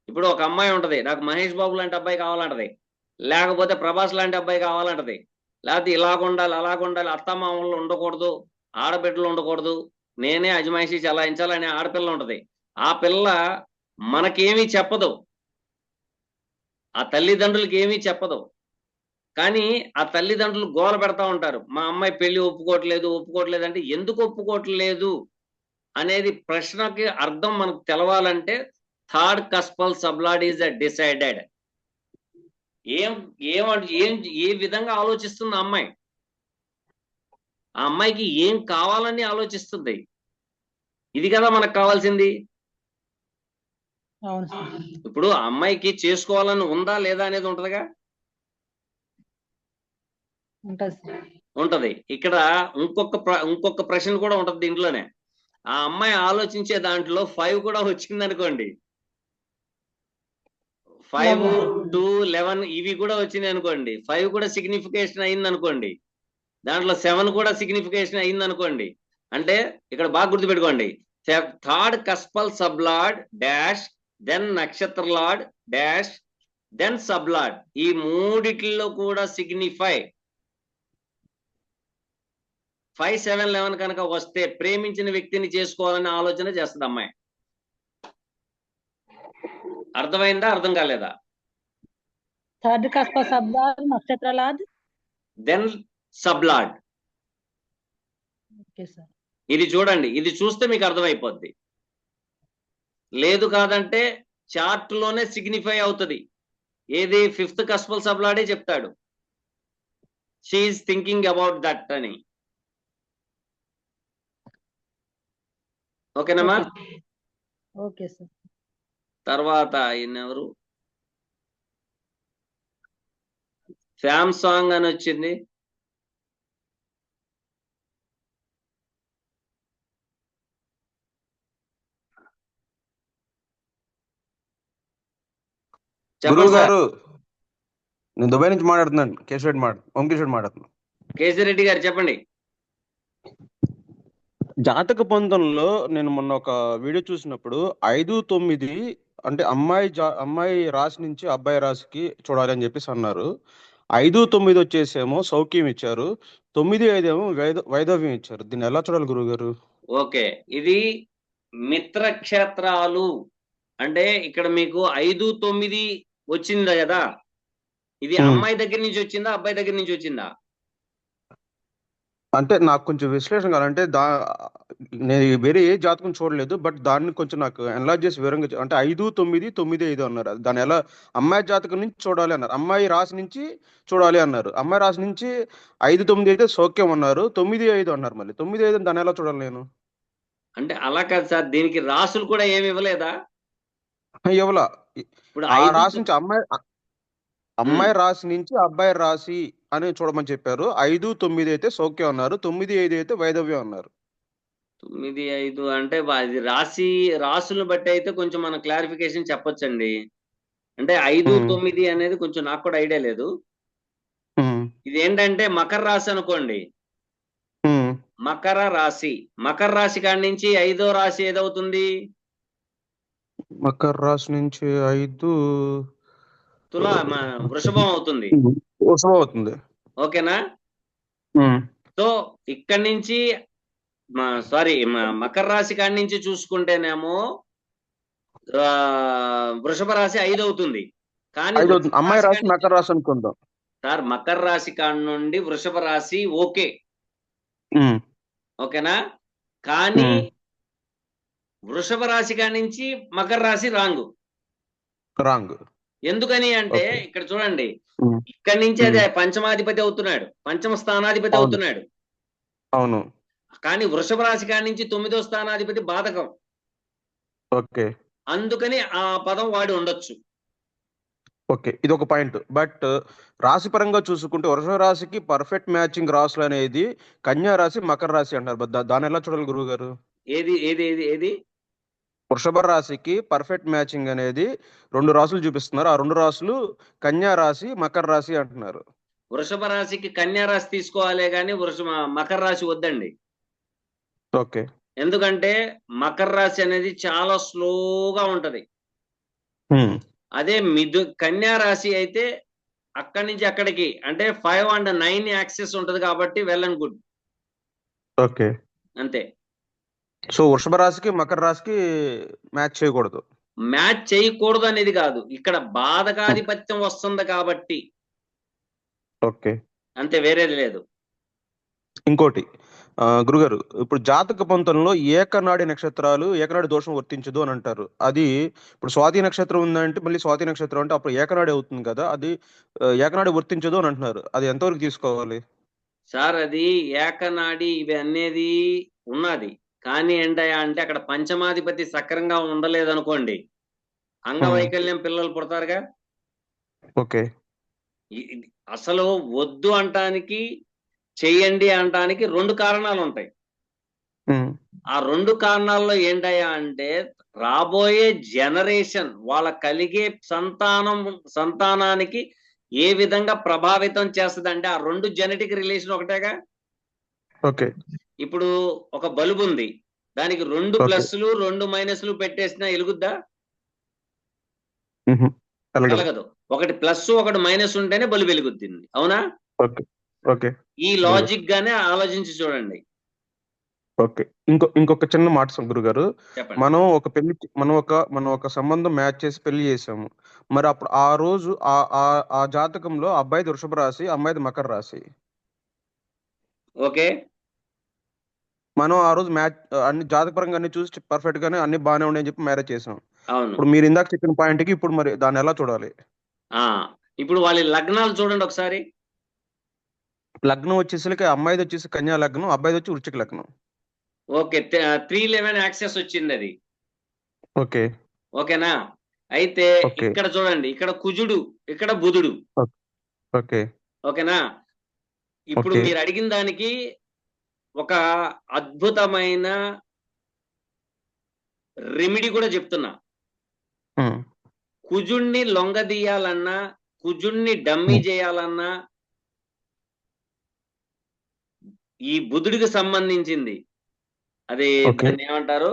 ఇప్పుడు ఒక అమ్మాయి ఉంటది, నాకు మహేష్ బాబు లాంటి అబ్బాయి కావాలంటది, లేకపోతే ప్రభాస్ లాంటి అబ్బాయి కావాలంటది, లేకపోతే ఇలాగుండాలి అలాగుండాలి, అత్తమామలు ఉండకూడదు, ఆడబిడ్డలు ఉండకూడదు, నేనే అజమాయిషి చలాయించాలని ఆడపిల్ల ఉంటది. ఆ పిల్ల మనకేమీ చెప్పదు, ఆ తల్లిదండ్రులకి ఏమీ చెప్పదు. కానీ ఆ తల్లిదండ్రులు గోల పెడతా ఉంటారు, మా అమ్మాయి పెళ్లి ఒప్పుకోవట్లేదు అంటే ఎందుకు ఒప్పుకోవట్లేదు అనేది ప్రశ్నకి అర్థం మనకు తెలవాలంటే third cuspal sublord is decided. ఏం ఏం ఏం ఏ విధంగా ఆలోచిస్తుంది ఆ అమ్మాయి, ఆ అమ్మాయికి ఏం కావాలని ఆలోచిస్తుంది, ఇది కదా మనకు కావాల్సింది. అవును సార్. ఇప్పుడు ఆ అమ్మాయికి చేసుకోవాలని ఉందా లేదా అనేది ఉంటదిగా, ఉంటుంది సార్. ఉంటది. ఇక్కడ ఇంకొక ప్రశ్న కూడా ఉంటది దీంట్లోనే. ఆ అమ్మాయి ఆలోచించే దాంట్లో 5 కూడా వచ్చింది అనుకోండి, 5 2 11 ఇవి కూడా వచ్చినాయి అనుకోండి, 5 కూడా సిగ్నిఫికేషన్ అయింది అనుకోండి, దాంట్లో 7 కూడా సిగ్నిఫికేషన్ అయింది అనుకోండి, అంటే ఇక్కడ బాగా గుర్తుపెట్టుకోండి, third cuspal sublord dash then నక్షత్రలాడ్ డాష్ దెన్ సబ్లాడ్, ఈ మూడిట్లో కూడా సిగ్నిఫై 5 7 11 కనుక వస్తే ప్రేమించిన వ్యక్తిని చేసుకోవాలని ఆలోచన చేస్తుంది అమ్మాయి. అర్థమైందా, అర్థం కాలేదా? థర్డ్ కస్ప సబ్లాడ్ నక్షత్రలాద్ దెన్ సబ్లాడ్. Okay sir. ఇది చూడండి, ఇది చూస్తే మీకు అర్థమైపోద్ది. లేదు కాదంటే చార్ట్ లోనే సిగ్నిఫై అవుతుంది. ఏది 5th కస్పల్ సబ్లాడే చెప్తాడు, షీఈస్ థింకింగ్ అబౌట్ దట్ అని. ఓకేనమ్మా? Okay sir. తర్వాత ఈయనెవరు, శాంసాంగ్ అని వచ్చింది. గురువు చెప్పండి సార్. గారు, నేను దుబాయ్ నుంచి మాట్లాడుతున్నాను. ఓంకేశ్వర్ మాట్లాడుతున్నాను. కేసిరెడ్డి గారు చెప్పండి. జాతక పొందంలో నేను మొన్న ఒక వీడియో చూసినప్పుడు 5 9 అంటే అమ్మాయి రాశి నుంచి అబ్బాయి రాశికి చూడాలి అని చెప్పేసి అన్నారు. 5 9 వచ్చేసేమో సౌఖ్యం ఇచ్చారు, 9 5 ఏమో వైధవ్యం ఇచ్చారు. దీన్ని ఎలా చూడాలి గురువు గారు? ఓకే, ఇది మిత్రక్షేత్రాలు అంటే ఇక్కడ మీకు 5 9 వచ్చిందా కదా, ఇది అమ్మాయి దగ్గర నుంచి వచ్చిందా అబ్బాయి దగ్గర నుంచి వచ్చిందా? అంటే నాకు కొంచెం విశ్లేషణ కావాలంటే నేను వేరే ఏ జాతకం చూడలేదు, బట్ దాన్ని కొంచెం నాకు అనలైజ్ చేసి వివరంగా అంటే 5 9 9 5 అన్నారు. దాన్ని ఎలా అమ్మాయి జాతకం నుంచి చూడాలి అన్నారు, అమ్మాయి రాశి నుంచి చూడాలి అన్నారు. అమ్మాయి రాశి నుంచి 5 9 అయితే సౌఖ్యం అన్నారు, 9 5 అన్నారు. మళ్ళీ 9 5 దాన్ని ఎలా చూడాలి నేను? అంటే అలా కాదు సార్, దీనికి రాసులు కూడా ఏమి ఇవ్వలేదా? ఇవ్వలా. ఇప్పుడు ఆ 5 రాశి నుంచి అమ్మాయి రాశి నుంచి అబ్బాయి రాశి అని చూడమని చెప్పారు. 5 9 అయితే సౌఖ్యం అన్నారు, 9 5 అయితే వైధవ్యం అన్నారు. 9 5 అంటే అది రాసులను బట్టి అయితే కొంచెం మనం క్లారిఫికేషన్ చెప్పొచ్చండి. అంటే 5 9 అనేది కొంచెం నాకు కూడా ఐడియా లేదు. ఇది ఏంటంటే మకర రాశి అనుకోండి, మకర రాశి కాడి నుంచి 5వ రాశి ఏదవుతుంది? మకర రాశి నుంచి 5 వృషభం అవుతుంది. వృషభం అవుతుంది. ఓకేనా? సో ఇక్కడి నుంచి మకర రాశి కాడి నుంచి చూసుకుంటేనేమో వృషభ రాశి 5 అవుతుంది. కానీ అమ్మాయి రాశి మకర రాశి అనుకుందాం సార్, మకర రాశి కాడి నుండి వృషభ రాశి ఓకేనా? కానీ వృషభ రాశి కాడి నుంచి మకర రాశి రాంగ్. ఎందుకని అంటే ఇక్కడ చూడండి, ఇక్కడి నుంచి అదే పంచమాధిపతి అవుతున్నాడు, పంచమ స్థానాధిపతి అవుతున్నాడు. అవును. కానీ వృషభ రాశి కాడి నుంచి 9వ స్థానాధిపతి బాధకం. ఓకే, అందుకని ఆ పదం వాడి ఉండొచ్చు. ఓకే, ఇది ఒక పాయింట్. బట్ రాశి పరంగా చూసుకుంటే వృషభ రాశికి పర్ఫెక్ట్ మ్యాచింగ్ రాశులు అనేది కన్యా రాశి మకర రాశి అంటారు. దాన్ని ఎలా చూడాలి గురువు గారు? ఏది వృషభ రాశికి పర్ఫెక్ట్ మ్యాచింగ్ అనేది 2 రాశులు చూపిస్తున్నారు. ఆ 2 రాశులు కన్యా రాశి మకర రాశి అంటున్నారు. వృషభ రాశికి కన్యా రాశి తీసుకోవాలే గాని మకర రాశి వద్దండి. ఓకే, ఎందుకంటే మకర రాశి అనేది చాలా స్లోగా ఉంటది. అదే కన్యా రాశి అయితే అక్కడి నుంచి అక్కడికి అంటే 5 and 9 యాక్సెస్ ఉంటది కాబట్టి వెల్ అండ్ గుడ్. ఓకే, అంతే. సో వృషభ రాశికి మకర రాశికి మ్యాచ్ చేయకూడదు. మ్యాచ్ చేయకూడదు అనేది కాదు, ఇక్కడ బాధకాధిపత్యం వస్తుంది కాబట్టి ఓకే. అంతే, వేరేది లేదు. ఇంకోటి గురుగారు, ఇప్పుడు జాతక పొంతంలో ఏకనాడి నక్షత్రాలు ఏకనాడి దోషం వర్తించదు అని అంటారు. అది ఇప్పుడు స్వాతి నక్షత్రం ఉందంటే మళ్ళీ స్వాతి నక్షత్రం అంటే అప్పుడు ఏకనాడి అవుతుంది కదా, అది ఏకనాడి వర్తించదు అని అంటున్నారు. అది ఎంతవరకు తీసుకోవాలి సార్? అది ఏకనాడి ఇవి అనేది ఉన్నది, కానీ ఏంటయ్యా అంటే అక్కడ పంచమాధిపతి సక్రంగా ఉండలేదు అనుకోండి, అంగవైకల్యం పిల్లలు పుడతారుగా. ఓకే. అసలు వద్దు అంటానికి చెయ్యండి అంటానికి రెండు కారణాలు ఉంటాయి. ఆ రెండు కారణాల్లో ఏంటయ్యా అంటే రాబోయే జనరేషన్ వాళ్ళ కలిగే సంతానానికి ఏ విధంగా ప్రభావితం చేస్తుంది అంటే ఆ రెండు జెనెటిక్ రిలేషన్ ఒకటేగా. ఓకే. ఇప్పుడు ఒక బల్బు ఉంది, దానికి రెండు ప్లస్లు రెండు మైనస్లు పెట్టేసినా వెలుగుద్దా? వెలగదు. ఒకటి ప్లస్ ఒకటి మైనస్ ఉంటేనే బల్బు వెలుగుద్ది, అవునా? ఓకే. ఈ లాజిక్ గానే ఆలోచించి చూడండి. ఓకే. ఇంకొక చిన్న మాట గురుగారు, చెప్పండి. మనం ఒక సంబంధం మ్యాచ్ చేసి పెళ్లి చేసాము. మరి అప్పుడు ఆ రోజు ఆ జాతకంలో అబ్బాయిది వృషభ రాశి, అమ్మాయిది మకర రాశి. ఓకే. మనం ఆ రోజు మ్యాచ్ అన్ని జాతకపరంగా అన్ని చూసి పర్ఫెక్ట్ గానే అన్ని బాగానే ఉన్నాయని చెప్పి మ్యారేజ్ చేసాం. అవును. ఇప్పుడు మీరు ఇందాక చెప్పిన పాయింట్ కి ఇప్పుడు మరి దాన్ని ఎలా చూడాలి? ఇప్పుడు వాళ్ళ లగ్నాలు చూడండి ఒకసారి. లగ్నం వచ్చేసరికి అమ్మాయిది వచ్చేసి కన్యా లగ్నం, అబ్బాయిది వచ్చి వృశ్చిక లగ్నం. ఓకే. 311 యాక్సెస్ వచ్చింది అది. ఓకే. ఓకేనా? అయితే ఇక్కడ చూడండి, ఇక్కడ కుజుడు, ఇక్కడ బుధుడు. ఓకే. ఓకేనా? ఇప్పుడు మీరు అడిగిన దానికి ఒక అద్భుతమైన రెమెడీ కూడా చెప్తున్నా. కుజుణ్ణి లొంగదీయాలన్నా, కుజుణ్ణి డమ్మీ చేయాలన్నా ఈ బుధుడికి సంబంధించింది అది దాన్ని ఏమంటారు,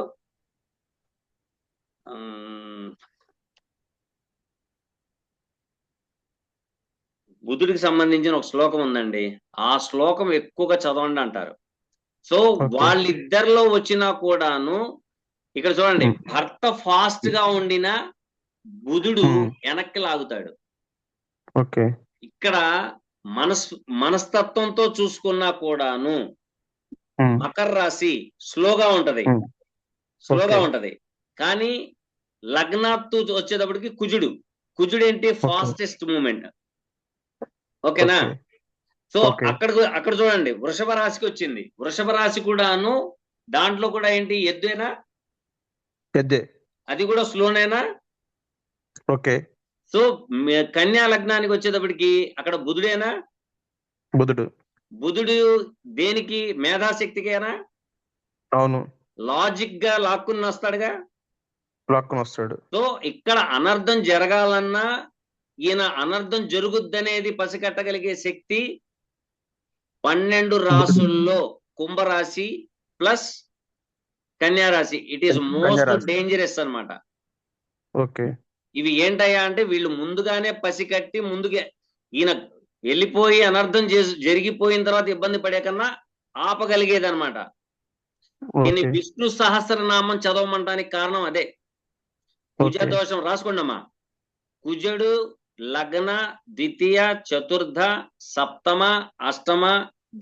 బుధుడికి సంబంధించిన ఒక శ్లోకం ఉందండి, ఆ శ్లోకం ఎక్కువగా చదవండి అంటారు. సో వాళ్ళిద్దరిలో వచ్చినా కూడాను ఇక్కడ చూడండి, భర్త ఫాస్ట్ గా ఉండిన బుధుడు వెనక్కి లాగుతాడు. ఇక్కడ మనస్తత్వంతో చూసుకున్నా కూడాను మకర రాశి స్లోగా ఉంటది, కానీ లగ్నాత్తు వచ్చేటప్పటికి కుజుడు ఏంటి, ఫాస్టెస్ట్ మూమెంట్. ఓకేనా? సో అక్కడ చూడండి, వృషభ రాశికి వచ్చింది. వృషభ రాశి కూడాను దాంట్లో కూడా ఏంటి, ఎద్దేనా, అది కూడా స్లోనేనా? ఓకే. సో కన్యా లగ్నానికి వచ్చేటప్పటికి అక్కడ బుధుడేనా? బుధుడు దేనికి, మేధాశక్తికేనా? అవును. లాజిక్ గా లాక్కుని వస్తాడుగా. సో ఇక్కడ అనర్థం జరగాలన్నా ఈయన అనర్థం జరుగుద్దనేది పసికట్టగలిగే శక్తి 12 రాసుల్లో కుంభరాశి ప్లస్ కన్యా రాశి, ఇట్ ఈస్ మోస్ట్ డేంజరస్ అన్నమాట. ఇవి ఏంటయ్యా అంటే వీళ్ళు ముందుగానే పసికట్టి ముందుగా ఈయన వెళ్ళిపోయి అనర్థం జరిగిపోయిన తర్వాత ఇబ్బంది పడే కన్నా ఆపగలిగేది అనమాట. దీన్ని విష్ణు సహస్రనామం చదవమంటానికి కారణం అదే. కుజ దోషం రాసుకోండమ్మా. కుజుడు లగ్న ద్వితీయ చతుర్థ సప్తమ అష్టమ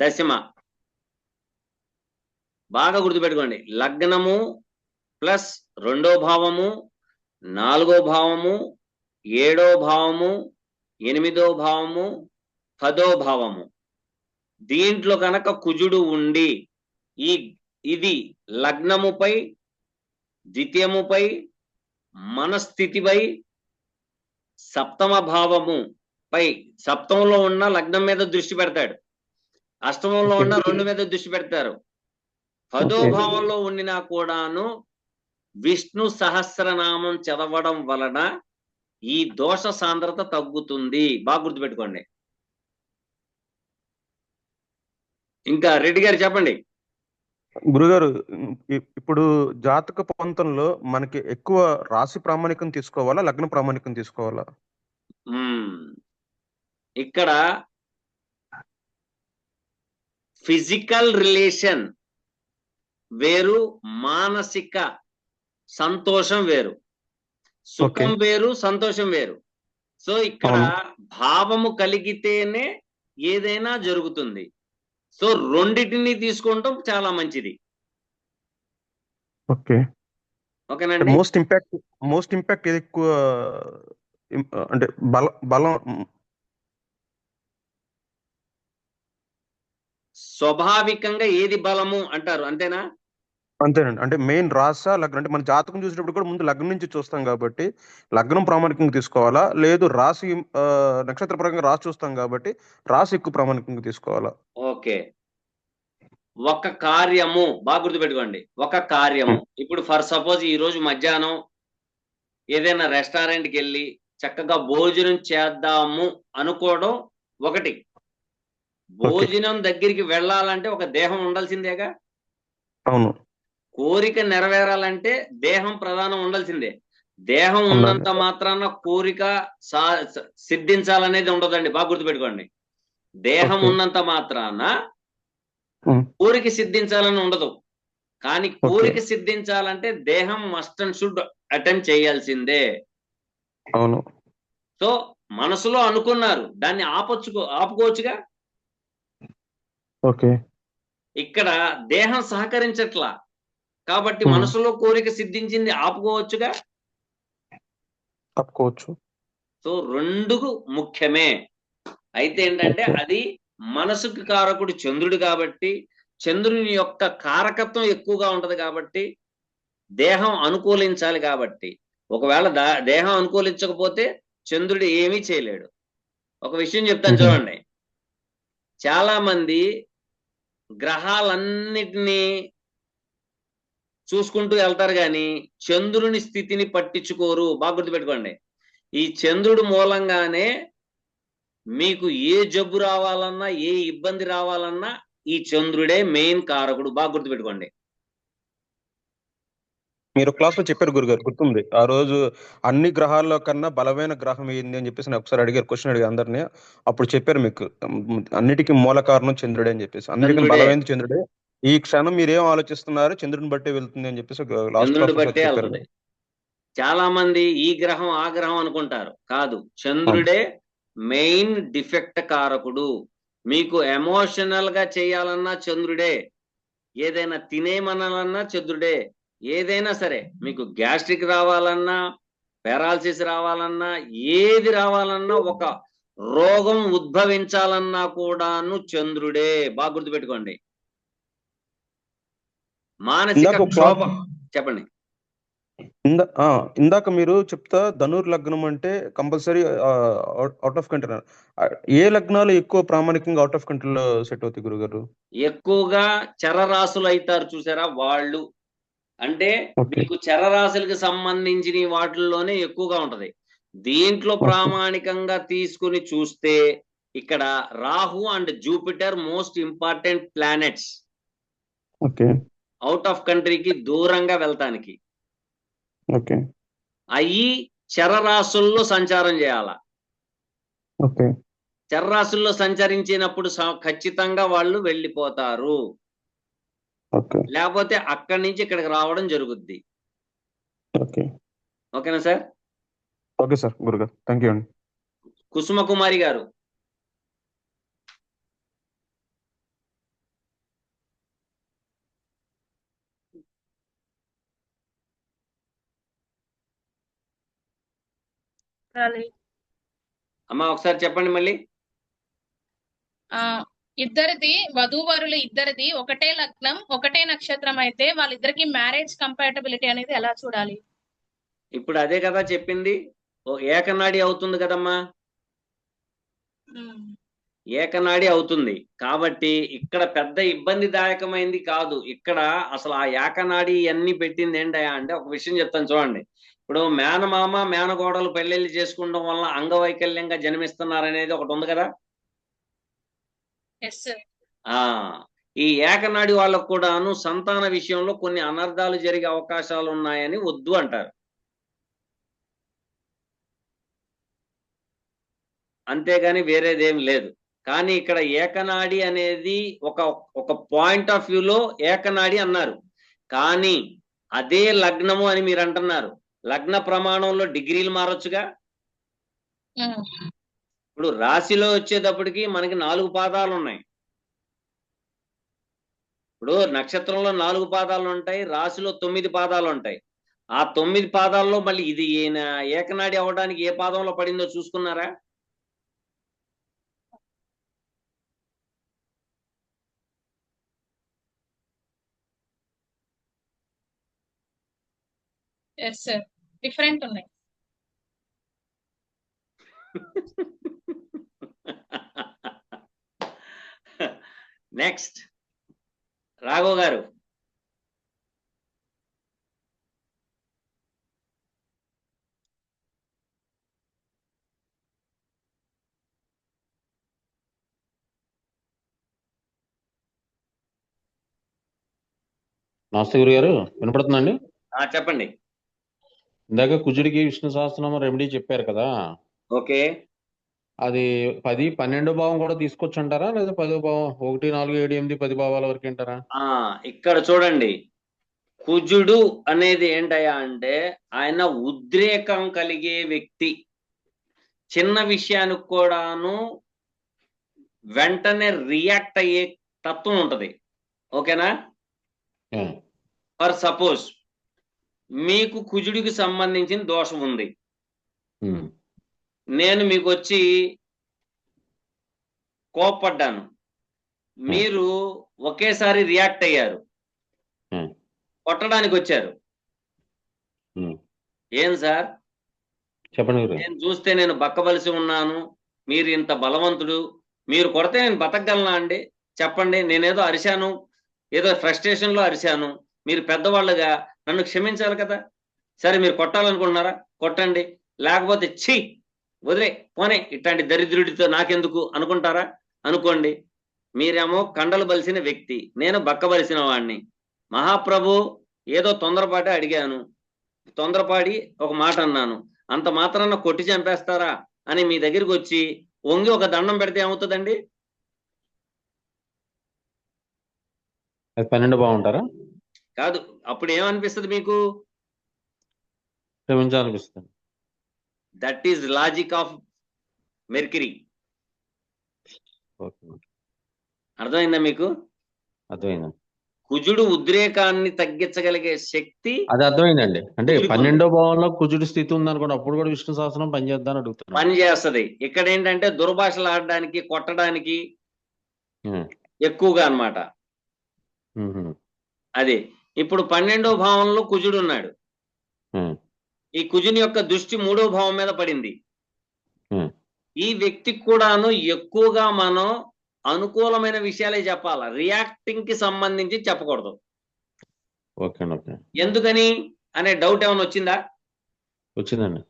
దశమ, బాగా గుర్తుపెట్టుకోండి. లగ్నము ప్లస్ 2వ భావము, 4వ భావము, 7వ భావము, 8వ భావము, 10వ భావము. దీంట్లో కనుక కుజుడు ఉండి ఇది లగ్నముపై, ద్వితీయముపై, మనస్థితిపై, సప్తమ భావము పై, సప్తమంలో ఉన్న లగ్నం మీద దృష్టి పెడతాడు, అష్టమంలో ఉన్న 2 మీద దృష్టి పెడతారు, 10వ భావంలో ఉండినా కూడాను విష్ణు సహస్రనామం చదవడం వలన ఈ దోష సాంద్రత తగ్గుతుంది. బాగా గుర్తుపెట్టుకోండి. ఇంకా రెడ్డి గారు చెప్పండి. గురుగారు, ఇప్పుడు జాతక పొంతంలో మనకి ఎక్కువ రాశి ప్రామాణికం తీసుకోవాలా, లగ్న ప్రామాణికం తీసుకోవాలా? ఇక్కడ ఫిజికల్ రిలేషన్ వేరు, మానసిక సంతోషం వేరు. సుఖం వేరు, సంతోషం వేరు. సో ఇక్కడ భావము కలిగితేనే ఏదైనా జరుగుతుంది. సో రెండిటిని తీసుకుంటాం చాలా మంచిది. ఓకే. ఓకేనండి. మోస్ట్ ఇంపాక్ట్ ఏది ఎక్కువ అంటే బలం స్వాభావికంగా ఏది బలము అంటారు, అంతేనా? అంతేనండి. అంటే మెయిన్ రాశా లగ్నం, అంటే మన జాతకం చూసేటప్పుడు కూడా ముందు లగ్నం నుంచి చూస్తాం కాబట్టి లగ్నం ప్రామాణికంగా తీసుకోవాలా, లేదు రాశి నక్షత్ర పరంగా రాశి చూస్తాం కాబట్టి రాశి ఎక్కువ ప్రామాణికంగా తీసుకోవాలా? ఓకే. ఒక కార్యము బాగా గుర్తుపెట్టుకోండి. ఒక కార్యము ఇప్పుడు ఫర్ సపోజ్ ఈ రోజు మధ్యాహ్నం ఏదైనా రెస్టారెంట్కి వెళ్ళి చక్కగా భోజనం చేద్దాము అనుకోవడం ఒకటి. భోజనం దగ్గరికి వెళ్ళాలంటే ఒక దేహం ఉండాల్సిందేగా. అవును. కోరిక నెరవేరాలంటే దేహం ప్రధానం ఉండాల్సిందే. దేహం ఉన్నంత మాత్రాన కోరిక సిద్ధించాలనేది ఉండదండి, బాగా గుర్తుపెట్టుకోండి. దేహం ఉన్నంత మాత్రాన కోరిక సిద్ధించాలని ఉండదు. కానీ కోరిక సిద్ధించాలంటే దేహం మస్ట్ అండ్ షుడ్ అటెంప్ట్ చేయాల్సిందే. అవును. సో మనసులో అనుకున్నారు, దాన్ని ఆపుకోవచ్చుగా. ఓకే. ఇక్కడ దేహం సహకరించట్లా కాబట్టి మనసులో కోరిక సిద్ధించింది ఆపుకోవచ్చుగా. ఆపుకోవచ్చు. సో రెండు ముఖ్యమే. అయితే ఏంటంటే అది మనసుకు కారకుడు చంద్రుడు కాబట్టి చంద్రుని యొక్క కారకత్వం ఎక్కువగా ఉంటది కాబట్టి దేహం అనుకూలించాలి. కాబట్టి ఒకవేళ దేహం అనుకూలించకపోతే చంద్రుడు ఏమీ చేయలేడు. ఒక విషయం చెప్తాను చూడండి. చాలా మంది గ్రహాలన్నిటినీ చూసుకుంటూ వెళ్తారు కానీ చంద్రుని స్థితిని పట్టించుకోరు. బాగా గుర్తుపెట్టుకోండి. ఈ చంద్రుడు మూలంగానే మీకు ఏ జబ్బు రావాలన్నా ఏ ఇబ్బంది రావాలన్నా ఈ చంద్రుడే మెయిన్ కారకుడు. బాగా గుర్తుపెట్టుకోండి. మీరు క్లాస్ లో చెప్పారు గురుగారు, గుర్తుంది. ఆ రోజు అన్ని గ్రహాల్లో కన్నా బలమైన గ్రహం ఏంది అని చెప్పేసి ఒకసారి అడిగారు, క్వశ్చన్ అడిగారు అందరినీ. అప్పుడు చెప్పారు మీకు అన్నిటికీ మూల కారణం చంద్రుడే అని చెప్పేసి. అన్నిటికీ బలమైన చంద్రుడే. ఈ క్షణం మీరేం ఆలోచిస్తున్నారు చంద్రుడిని బట్టే వెళ్తుంది అని చెప్పేసి చంద్రుడి బట్టే వెళ్తుంది. చాలా మంది ఈ గ్రహం ఆ గ్రహం అనుకుంటారు, కాదు. చంద్రుడే మెయిన్ డిఫెక్ట్ కారకుడు. మీకు ఎమోషనల్ గా చేయాలన్నా చంద్రుడే, ఏదైనా తినేమనాలన్నా చంద్రుడే, ఏదైనా సరే మీకు గ్యాస్ట్రిక్ రావాలన్నా పారాలసిస్ రావాలన్నా ఏది రావాలన్నా ఒక రోగం ఉద్భవించాలన్నా కూడాను చంద్రుడే. బాగా గుర్తుపెట్టుకోండి. మానసిక క్షోభం. చెప్పండి. ఇందాక మీరు చెప్తా ధనుర్ లగ్నం అంటే కంపల్సరీ అవుట్ ఆఫ్ కంట్రీ. ఏ లగ్నాలు ఎక్కువ ప్రామాణికంగా అవుట్ ఆఫ్ కంట్రీలో సెట్ అవుతాయి గురుగారు? ఎక్కువగా చరరాశులు అవుతారు చూసారా వాళ్ళు. అంటే మీకు చరరాశులకు సంబంధించిన వాటిల్లోనే ఎక్కువగా ఉంటది. దీంట్లో ప్రామాణికంగా తీసుకుని చూస్తే ఇక్కడ Rahu and Jupiter most important planets out of కంట్రీకి దూరంగా వెళ్తానికి. అవి చరరాశుల్లో సంచారం చేయాల. చరరాశుల్లో సంచరించినప్పుడు ఖచ్చితంగా వాళ్ళు వెళ్ళిపోతారు, లేకపోతే అక్కడి నుంచి ఇక్కడికి రావడం జరుగుద్ది. ఓకేనా సార్? ఓకే సార్ గురుగారు, థ్యాంక్ యూ అండి. కుసుమ కుమారి గారు. అమ్మా ఒకసారి చెప్పండి మళ్ళీ. ఇద్దరిది వధూవరులు ఇద్దరిది ఒకటే లగ్నం ఒకటే నక్షత్రం అయితే వాళ్ళిద్దరికి మ్యారేజ్ కంపాటబిలిటీ అనేది ఎలా చూడాలి? ఇప్పుడు అదే కదా చెప్పింది, ఏకనాడి అవుతుంది కదమ్మా. ఏకనాడి అవుతుంది కాబట్టి ఇక్కడ పెద్ద ఇబ్బందిదాయకమైంది కాదు. ఇక్కడ అసలు ఆ ఏకనాడి అన్ని పెట్టింది ఏంటయా అంటే ఒక విషయం చెప్తాను చూడండి. ఇప్పుడు మేనమామ మేనగోడలు పెళ్ళిళ్ళు చేసుకోవడం వల్ల అంగవైకల్యంగా జన్మిస్తున్నారనేది ఒకటి ఉంది కదా. ఈ ఏకనాడి వాళ్ళకు కూడాను సంతాన విషయంలో కొన్ని అనర్థాలు జరిగే అవకాశాలు ఉన్నాయని వద్దు అంటారు. అంతేగాని వేరేదేం లేదు. కానీ ఇక్కడ ఏకనాడి అనేది ఒక పాయింట్ ఆఫ్ వ్యూలో ఏకనాడి అన్నారు, కానీ అదే లగ్నము అని మీరు అంటున్నారు. లగ్న ప్రమాణంలో డిగ్రీలు మారొచ్చుగా. ఉమ్, ఇప్పుడు రాశిలో వచ్చేటప్పటికి మనకి 4 పాదాలు ఉన్నాయి. ఇప్పుడు నక్షత్రంలో 4 పాదాలు ఉంటాయి, రాశిలో 9 పాదాలు ఉంటాయి. ఆ 9 పాదాల్లో మళ్ళీ ఇది ఈయన ఏకనాడి అవ్వడానికి ఏ పాదంలో పడిందో చూసుకున్నారా? ఎస్ సార్, డిఫరెంట్ ఉన్నాయి. నెక్స్ట్ రాఘవ్ గారు. నమస్తే గురుగారు, వినపడుతుందండి? చెప్పండి. ఇందాక కుజుడికి విష్ణు సహస్రనామ రెమెడీ చెప్పారు కదా, ఓకే. అది 10, 12 భావం కూడా తీసుకొచ్చు అంటారా, లేదా 10వ భావం 1, 4, 7, 8, 10 భావాల వరకు అంటారా? ఇక్కడ చూడండి, కుజుడు అనేది ఏంటయ్యా అంటే ఆయన ఉద్రేకం కలిగే వ్యక్తి. చిన్న విషయానికి కూడాను వెంటనే రియాక్ట్ అయ్యే తత్వం ఉంటది. ఓకేనా? ఫర్ సపోజ్ మీకు కుజుడికి సంబంధించిన దోషం ఉంది, నేను మీకు వచ్చి కోప్పడ్డాను, మీరు ఒకేసారి రియాక్ట్ అయ్యారు, కొట్టడానికి వచ్చారు. ఏం సార్ చెప్పండి. నేను చూస్తే నేను బక్కబలిసి ఉన్నాను, మీరు ఇంత బలవంతుడు, మీరు కొడితే నేను బతకగలనా అండి? చెప్పండి. నేనేదో అరిశాను, ఏదో ఫ్రస్ట్రేషన్ లో అరిశాను, మీరు పెద్దవాళ్ళుగా నన్ను క్షమించాలి కదా. సరే మీరు కొట్టాలనుకుంటున్నారా, కొట్టండి, లేకపోతే ఛీ వదిలే పోనే ఇట్లాంటి దరిద్రుడితో నాకెందుకు అనుకుంటారా? అనుకోండి. మీరేమో కండలు బలిసిన వ్యక్తి, నేను బక్కబలిసిన వాడిని. మహాప్రభు ఏదో తొందరపాటే అడిగాను, తొందరపాడి ఒక మాట అన్నాను, అంత మాత్రాన కొట్టి చంపేస్తారా అని మీ దగ్గరికి వచ్చి వంగి ఒక దండం పెడితే ఏమవుతుందండి? అది 12 బాగుంటారా? కాదు. అప్పుడు ఏమనిపిస్తుంది మీకు? క్షమించాలనిపిస్తుంది. That is logic of Mercury. అర్థమైందా మీకు? అర్థమైంది. కుజుడు ఉద్రేకాన్ని తగ్గించగలిగే శక్తి అది అర్థమైందండి. అంటే 12వ భావంలో కుజుడి స్థితి ఉందనుకోండి, అప్పుడు కూడా విష్ణు సహస్రం పనిచేద్దాని అడుగుతున్నాను. పని చేస్తుంది. ఇక్కడ ఏంటంటే దుర్భాషలు ఆడడానికి, కొట్టడానికి ఎక్కువగా అన్నమాట. అది ఇప్పుడు 12వ భావంలో కుజుడు ఉన్నాడు. ఈ కుజుని యొక్క దృష్టి 3వ భావం మీద పడింది. ఈ వ్యక్తికి కూడాను ఎక్కువగా మనం అనుకూలమైన విషయాలే చెప్పాలా, రియాక్టింగ్ కి సంబంధించి చెప్పకూడదు. ఎందుకని అనే డౌట్ ఏమైనా వచ్చిందా? వచ్చిందండి.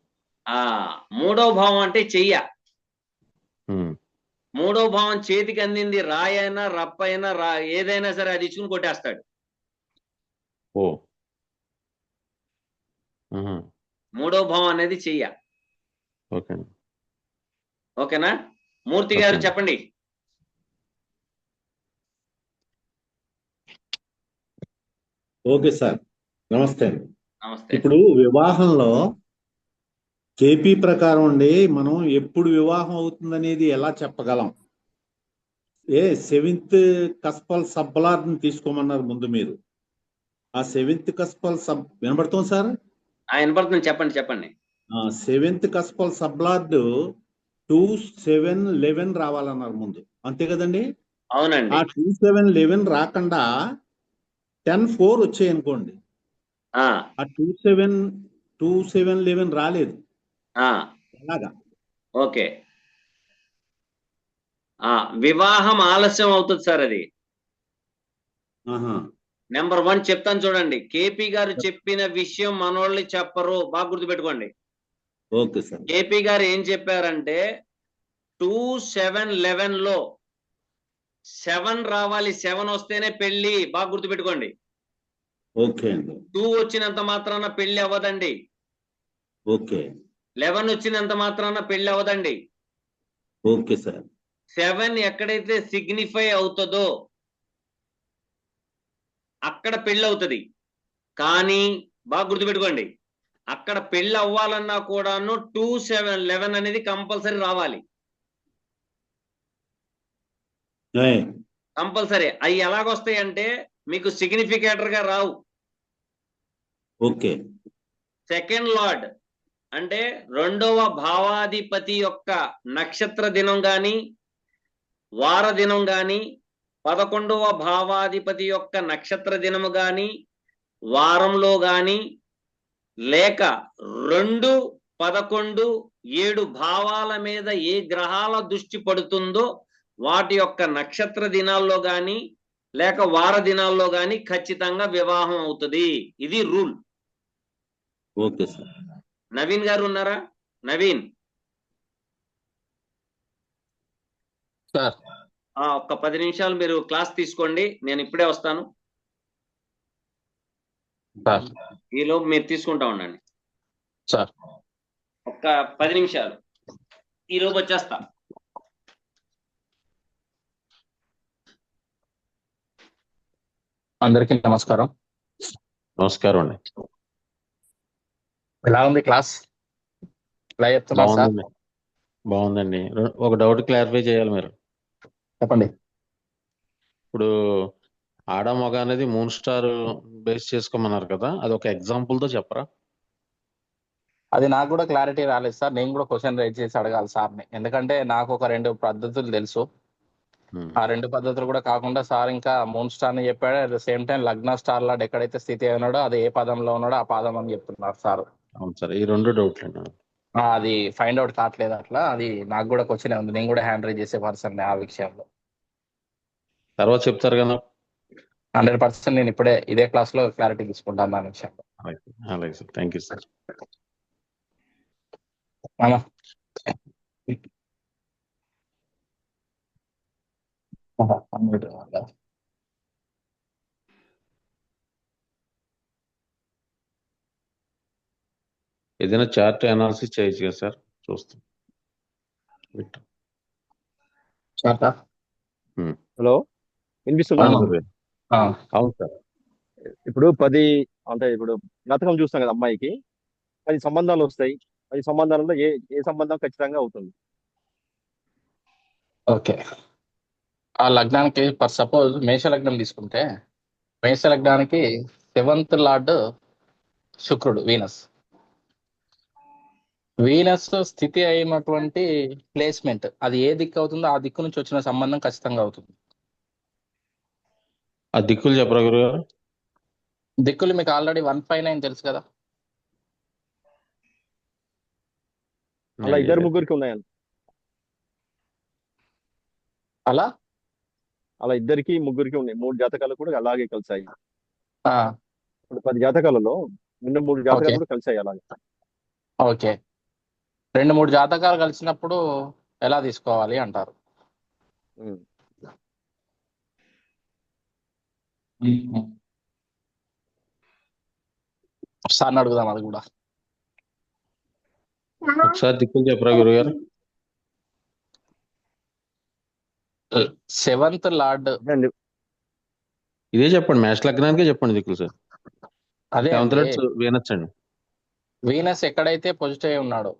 3వ భావం అంటే చెయ్య. 3వ భావం చేతికి అందింది రాయైనా రప్పైనా ఏదైనా సరే అది ఇచ్చుకుని కొట్టేస్తాడు. 3వ భావం అనేది చెయ్య. ఓకేనా? మూర్తి గారు చెప్పండి. ఓకే సార్, నమస్తే. నమస్తే. ఇప్పుడు వివాహంలో కేపీ ప్రకారం అండి, మనం ఎప్పుడు వివాహం అవుతుందనేది ఎలా చెప్పగలం? 7th కస్పల్ సబ్లార్డ్ తీసుకోమన్నారు ముందు మీరు. ఆ 7th కస్పల్ సబ్ వినపడుతుంది సార్? వినపడుతుంది, చెప్పండి చెప్పండి. 7th కస్పల్ సబ్లార్డ్ 2, 7, 11 రావాలన్నారు ముందు, అంతే కదండి? అవునండి. ఆ 2, 7, 11 రాకుండా 10, 4 వచ్చాయి అనుకోండి. ఆ 2, 7, 11 రాలేదు. ఎలాగా? ఓకే. వివాహం ఆలస్యం అవుతుంది సార్. అది నెంబర్ 1 చెప్తాను చూడండి. కేపీ గారు చెప్పిన విషయం మనోళ్ళు చెప్పరు, బాగా గుర్తుపెట్టుకోండి. Okay sir. కేపీ గారు ఏం చెప్పారంటే 2, 7, 11 లో 7 రావాలి, 7 వస్తేనే పెళ్లి, బాగా గుర్తుపెట్టుకోండి. ఓకే అండి. 2 వచ్చినంత మాత్రాన పెళ్లి అవ్వదండి. ఓకే. 11 వచ్చినంత మాత్రాన పెళ్లి అవ్వదండి. Okay sir. 7 ఎక్కడైతే సిగ్నిఫై అవుతుందో అక్కడ పెళ్లి అవుతుంది. కానీ బాగా గుర్తుపెట్టుకోండి, అక్కడ పెళ్లి అవ్వాలన్నా కూడాను 2-7-11 అనేది కంపల్సరీ రావాలి. కంపల్సరీ. అవి ఎలాగొస్తాయి అంటే మీకు సిగ్నిఫికేటర్ గా రావు. ఓకే. సెకండ్ లార్డ్ అంటే రెండవ భావాధిపతి యొక్క నక్షత్ర దినం గాని వార దినం గాని 11వ భావాధిపతి యొక్క నక్షత్ర దినము గాని వారంలో గాని లేక 2-11-7 భావాల మీద ఏ గ్రహాల దృష్టి పడుతుందో వాటి యొక్క నక్షత్ర దినాల్లో గాని లేక వార దినాల్లో గాని ఖచ్చితంగా వివాహం అవుతుంది. ఇది రూల్. Okay sir. నవీన్ గారు ఉన్నారా? నవీన్ సార్ ఒక్క 10 నిమిషాలు మీరు క్లాస్ తీసుకోండి, నేను ఇప్పుడే వస్తాను. సార్ ఈలోపు మీరు తీసుకుంటా ఉండండి. సార్ ఒక్క 10 నిమిషాలు, ఈలోపు వచ్చేస్తా. అందరికీ నమస్కారం. నమస్కారం అండి. ఎలా ఉంది క్లాస్? ఎలా చెప్తున్నారు సార్? బాగుందండి. బాగుందండి. ఒక డౌట్ క్లారిఫై చేయాలి మీరు. చెప్పండి. ఇప్పుడు ఆడ మగ అనేది మూన్ స్టార్ బేస్ చేసుకోమన్నారు కదా, అది ఒక ఎగ్జాంపుల్ తో చెప్పరా? అది నాకు కూడా క్లారిటీ రాలేదు సార్. నేను కూడా క్వశ్చన్ రైజ్ చేసి అడగాలి సార్ని, ఎందుకంటే నాకు ఒక 2 పద్ధతులు తెలుసు. ఆ 2 పద్ధతులు కూడా కాకుండా సార్ ఇంకా మూన్ స్టార్ ని చెప్పాడు, అట్ ద సేమ్ టైం లగ్న స్టార్ లాడ్ ఎక్కడైతే స్థితి ఉన్నాడో అది ఏ పదంలో ఉన్నాడో ఆ పాదం అని చెప్తున్నారు సార్. అవును సార్, ఈ 2 డౌట్లు. అది ఫైండ్ అవుట్ కావట్లేదు అట్లా. అది నాకు కూడా క్వశ్చన్ ఉంది, నేను కూడా హ్యాండ్ రైజ్ చేసే పర్సన్ ఆ విషయంలో. తర్వాత చెప్తారు కదా. 100% నేను ఇప్పుడే ఇదే క్లాస్ లో క్లారిటీ తీసుకుంటాను దాని విషయంలో. అలాగే సార్, థ్యాంక్ యూ సార్. ఏదైనా చార్ట్ అనాలిసిస్ చేయొచ్చు కదా సార్, చూస్తాం. హలో, వినిపిస్తుందా? అవును సార్. ఇప్పుడు 10 అంటే ఇప్పుడు జాతకం చూస్తాం కదా, అమ్మాయికి 10 సంబంధాలు వస్తాయి. 10 సంబంధాలలో ఏ ఏ సంబంధం ఖచ్చితంగా అవుతుంది? ఓకే, ఆ లగ్నానికి ఫర్ సపోజ్ మేష లగ్నం తీసుకుంటే మేష లగ్నానికి 7th లార్డ్ శుక్రుడు, వీనస్ స్థితి అయినటువంటి ప్లేస్మెంట్ అది ఏ దిక్కు అవుతుందో ఆ దిక్కు నుంచి వచ్చిన సంబంధం ఖచ్చితంగా అవుతుంది. ఆ దిక్కులు చెప్పరా గురుగారు? దిక్కులు మీకు ఆల్రెడీ 159 తెలుసు కదా. అలా 2-3 ఉన్నాయండి. అలా 2-3 ఉన్నాయి. 3 జాతకాలు కూడా అలాగే కలిసాయి. ఇప్పుడు 10 జాతకాలలో 2-3 జాతకాలు కూడా కలిసాయి అలాగే. ఓకే, 2-3 జాతకాలు కలిసినప్పుడు ఎలా తీసుకోవాలి అంటారు? సార్ని అడుగుదాం అది కూడా. ఒకసారి దిక్కులు చెప్పరా గురుగారు? 7th లార్డ్ ఇదే చెప్పండి, మేష లగ్నానికే చెప్పండి దిక్కులు సార్. అదే వీనస్ అండి. వీనస్ ఎక్కడైతే పొజిటివ్ అయి ఉన్నాడో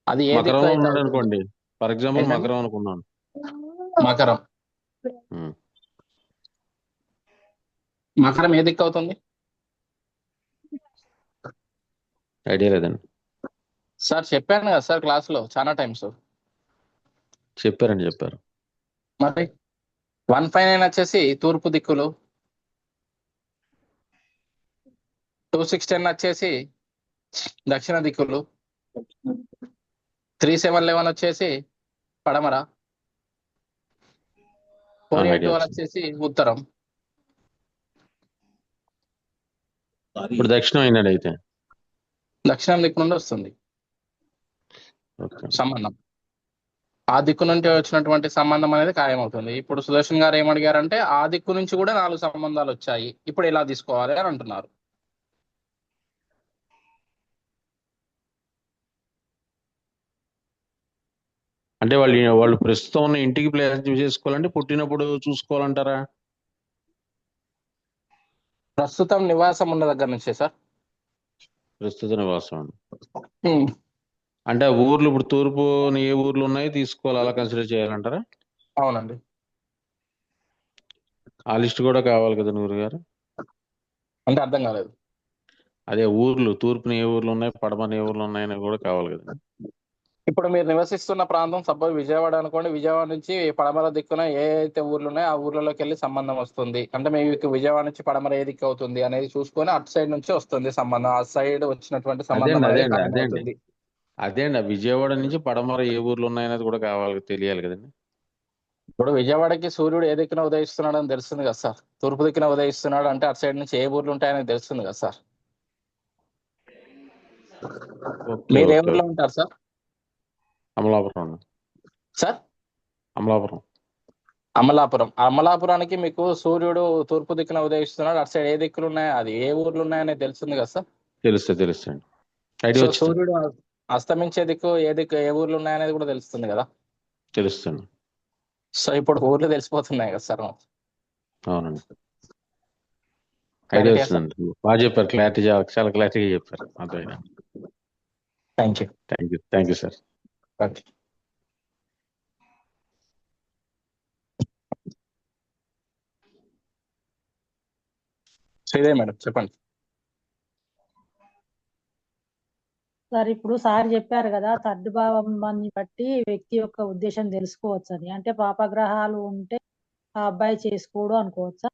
అది ఏ దిక్కు మకరంలో అయితే ఉన్నాడు అవుతుంది? అనుకోండి, ఫర్ ఎగ్జాంపుల్ మకరం అనుకున్నాను. మకరం ఏ దిక్కు అవుతుంది? ఐడియా లేదండి సార్. చెప్పాను కదా సార్ క్లాస్ లో చాలా టైమ్స్. చెప్పారు. మరి 159 వచ్చేసి తూర్పు దిక్కులు, 2610 వచ్చేసి దక్షిణ దిక్కులు, 3711 వచ్చేసి పడమర, 4812 వచ్చేసి ఉత్తరం. ఇప్పుడు దక్షిణం అయినాడు అయితే దక్షిణం దిక్కు నుండి వస్తుంది సంబంధం. ఆ దిక్కు నుంచి వచ్చినటువంటి సంబంధం అనేది ఖాయమవుతుంది. ఇప్పుడు సుదర్శన్ గారు ఏమడిగారంటే ఆ దిక్కు నుంచి కూడా 4 సంబంధాలు వచ్చాయి, ఇప్పుడు ఎలా తీసుకోవాలి అని అంటున్నారు. అంటే వాళ్ళు ప్రస్తుతం ఉన్న ఇంటికి ప్లేస్ చేసుకోవాలంటే పుట్టినప్పుడు చూసుకోవాలంటారా? ప్రస్తుతం నివాసం ఉన్న దగ్గర నుంచే సార్. ప్రస్తుత నివాసం. అంటే ఆ ఊర్లు ఇప్పుడు తూర్పు ఏ ఊర్లు ఉన్నాయి తీసుకోవాలి, అలా కన్సిడర్ చేయాలంటారా? అవునండి. ఆ లిస్ట్ కూడా కావాలి కదా నూరు గారు? అంటే అర్థం కాలేదు. అదే ఊర్లు తూర్పున ఏ ఊర్లు ఉన్నాయి, పడమన ఏ ఊర్లు ఉన్నాయని కూడా కావాలి కదా. ఇప్పుడు మీరు నివసిస్తున్న ప్రాంతం సపోజ్ విజయవాడ అనుకోండి, విజయవాడ నుంచి పడమర దిక్కున ఏ అయితే ఊర్లు ఉన్నాయో ఆ ఊర్లలోకి వెళ్ళి సంబంధం వస్తుంది. అంటే మీకు విజయవాడ నుంచి పడమర ఏ దిక్కు అవుతుంది అనేది చూసుకొని అటు సైడ్ నుంచి వస్తుంది సంబంధం. ఆ సైడ్ వచ్చినటువంటి సంబంధం అనేది కారణం అవుతుంది. అదే అండి, విజయవాడ నుంచి పడమర ఏ ఊర్లు ఉన్నాయనేది కూడా కావాలి, తెలియాలి కదండి. ఇప్పుడు విజయవాడకి సూర్యుడు ఏ దిక్కున ఉదయిస్తున్నాడు అని తెలుస్తుంది కదా సార్. తూర్పు దిక్కున ఉదయిస్తున్నాడు అంటే అటు సైడ్ నుంచి ఏ ఊర్లు ఉంటాయని తెలుస్తుంది కదా సార్. మీరు ఏ ఊర్లో ఉంటారు సార్? అమలాపురం సార్. అమలాపురం. అమలాపురానికి మీకు సూర్యుడు తూర్పు దిక్కున ఉదయిస్తున్నాడు, అటు సైడ్ ఏ దిక్కులు ఉన్నాయో అది ఏ ఊర్లు ఉన్నాయని తెలుస్తుంది కదా సార్. తెలుస్తుంది. సూర్యుడు అస్తమించే దిక్కు ఏ ఊర్లు ఉన్నాయనేది కూడా తెలుస్తుంది కదా. తెలుస్తుంది. సో ఇప్పుడు ఊర్లు తెలిసిపోతున్నాయి కదా సార్. అవునండి, ఐడియా వస్తుందండి. బాగా చెప్పారు, క్లారిటీ, చాలా క్లారిటీగా చెప్పారు. అర్థమైనా. Thank you sir. Sridevi madam చెప్పండి. సార్ ఇప్పుడు సార్ చెప్పారు కదా, థర్డ్ భావాన్ని బట్టి వ్యక్తి యొక్క ఉద్దేశం తెలుసుకోవచ్చు అని. అంటే పాపగ్రహాలు ఉంటే ఆ అబ్బాయి చేసుకోడు అనుకోవచ్చా?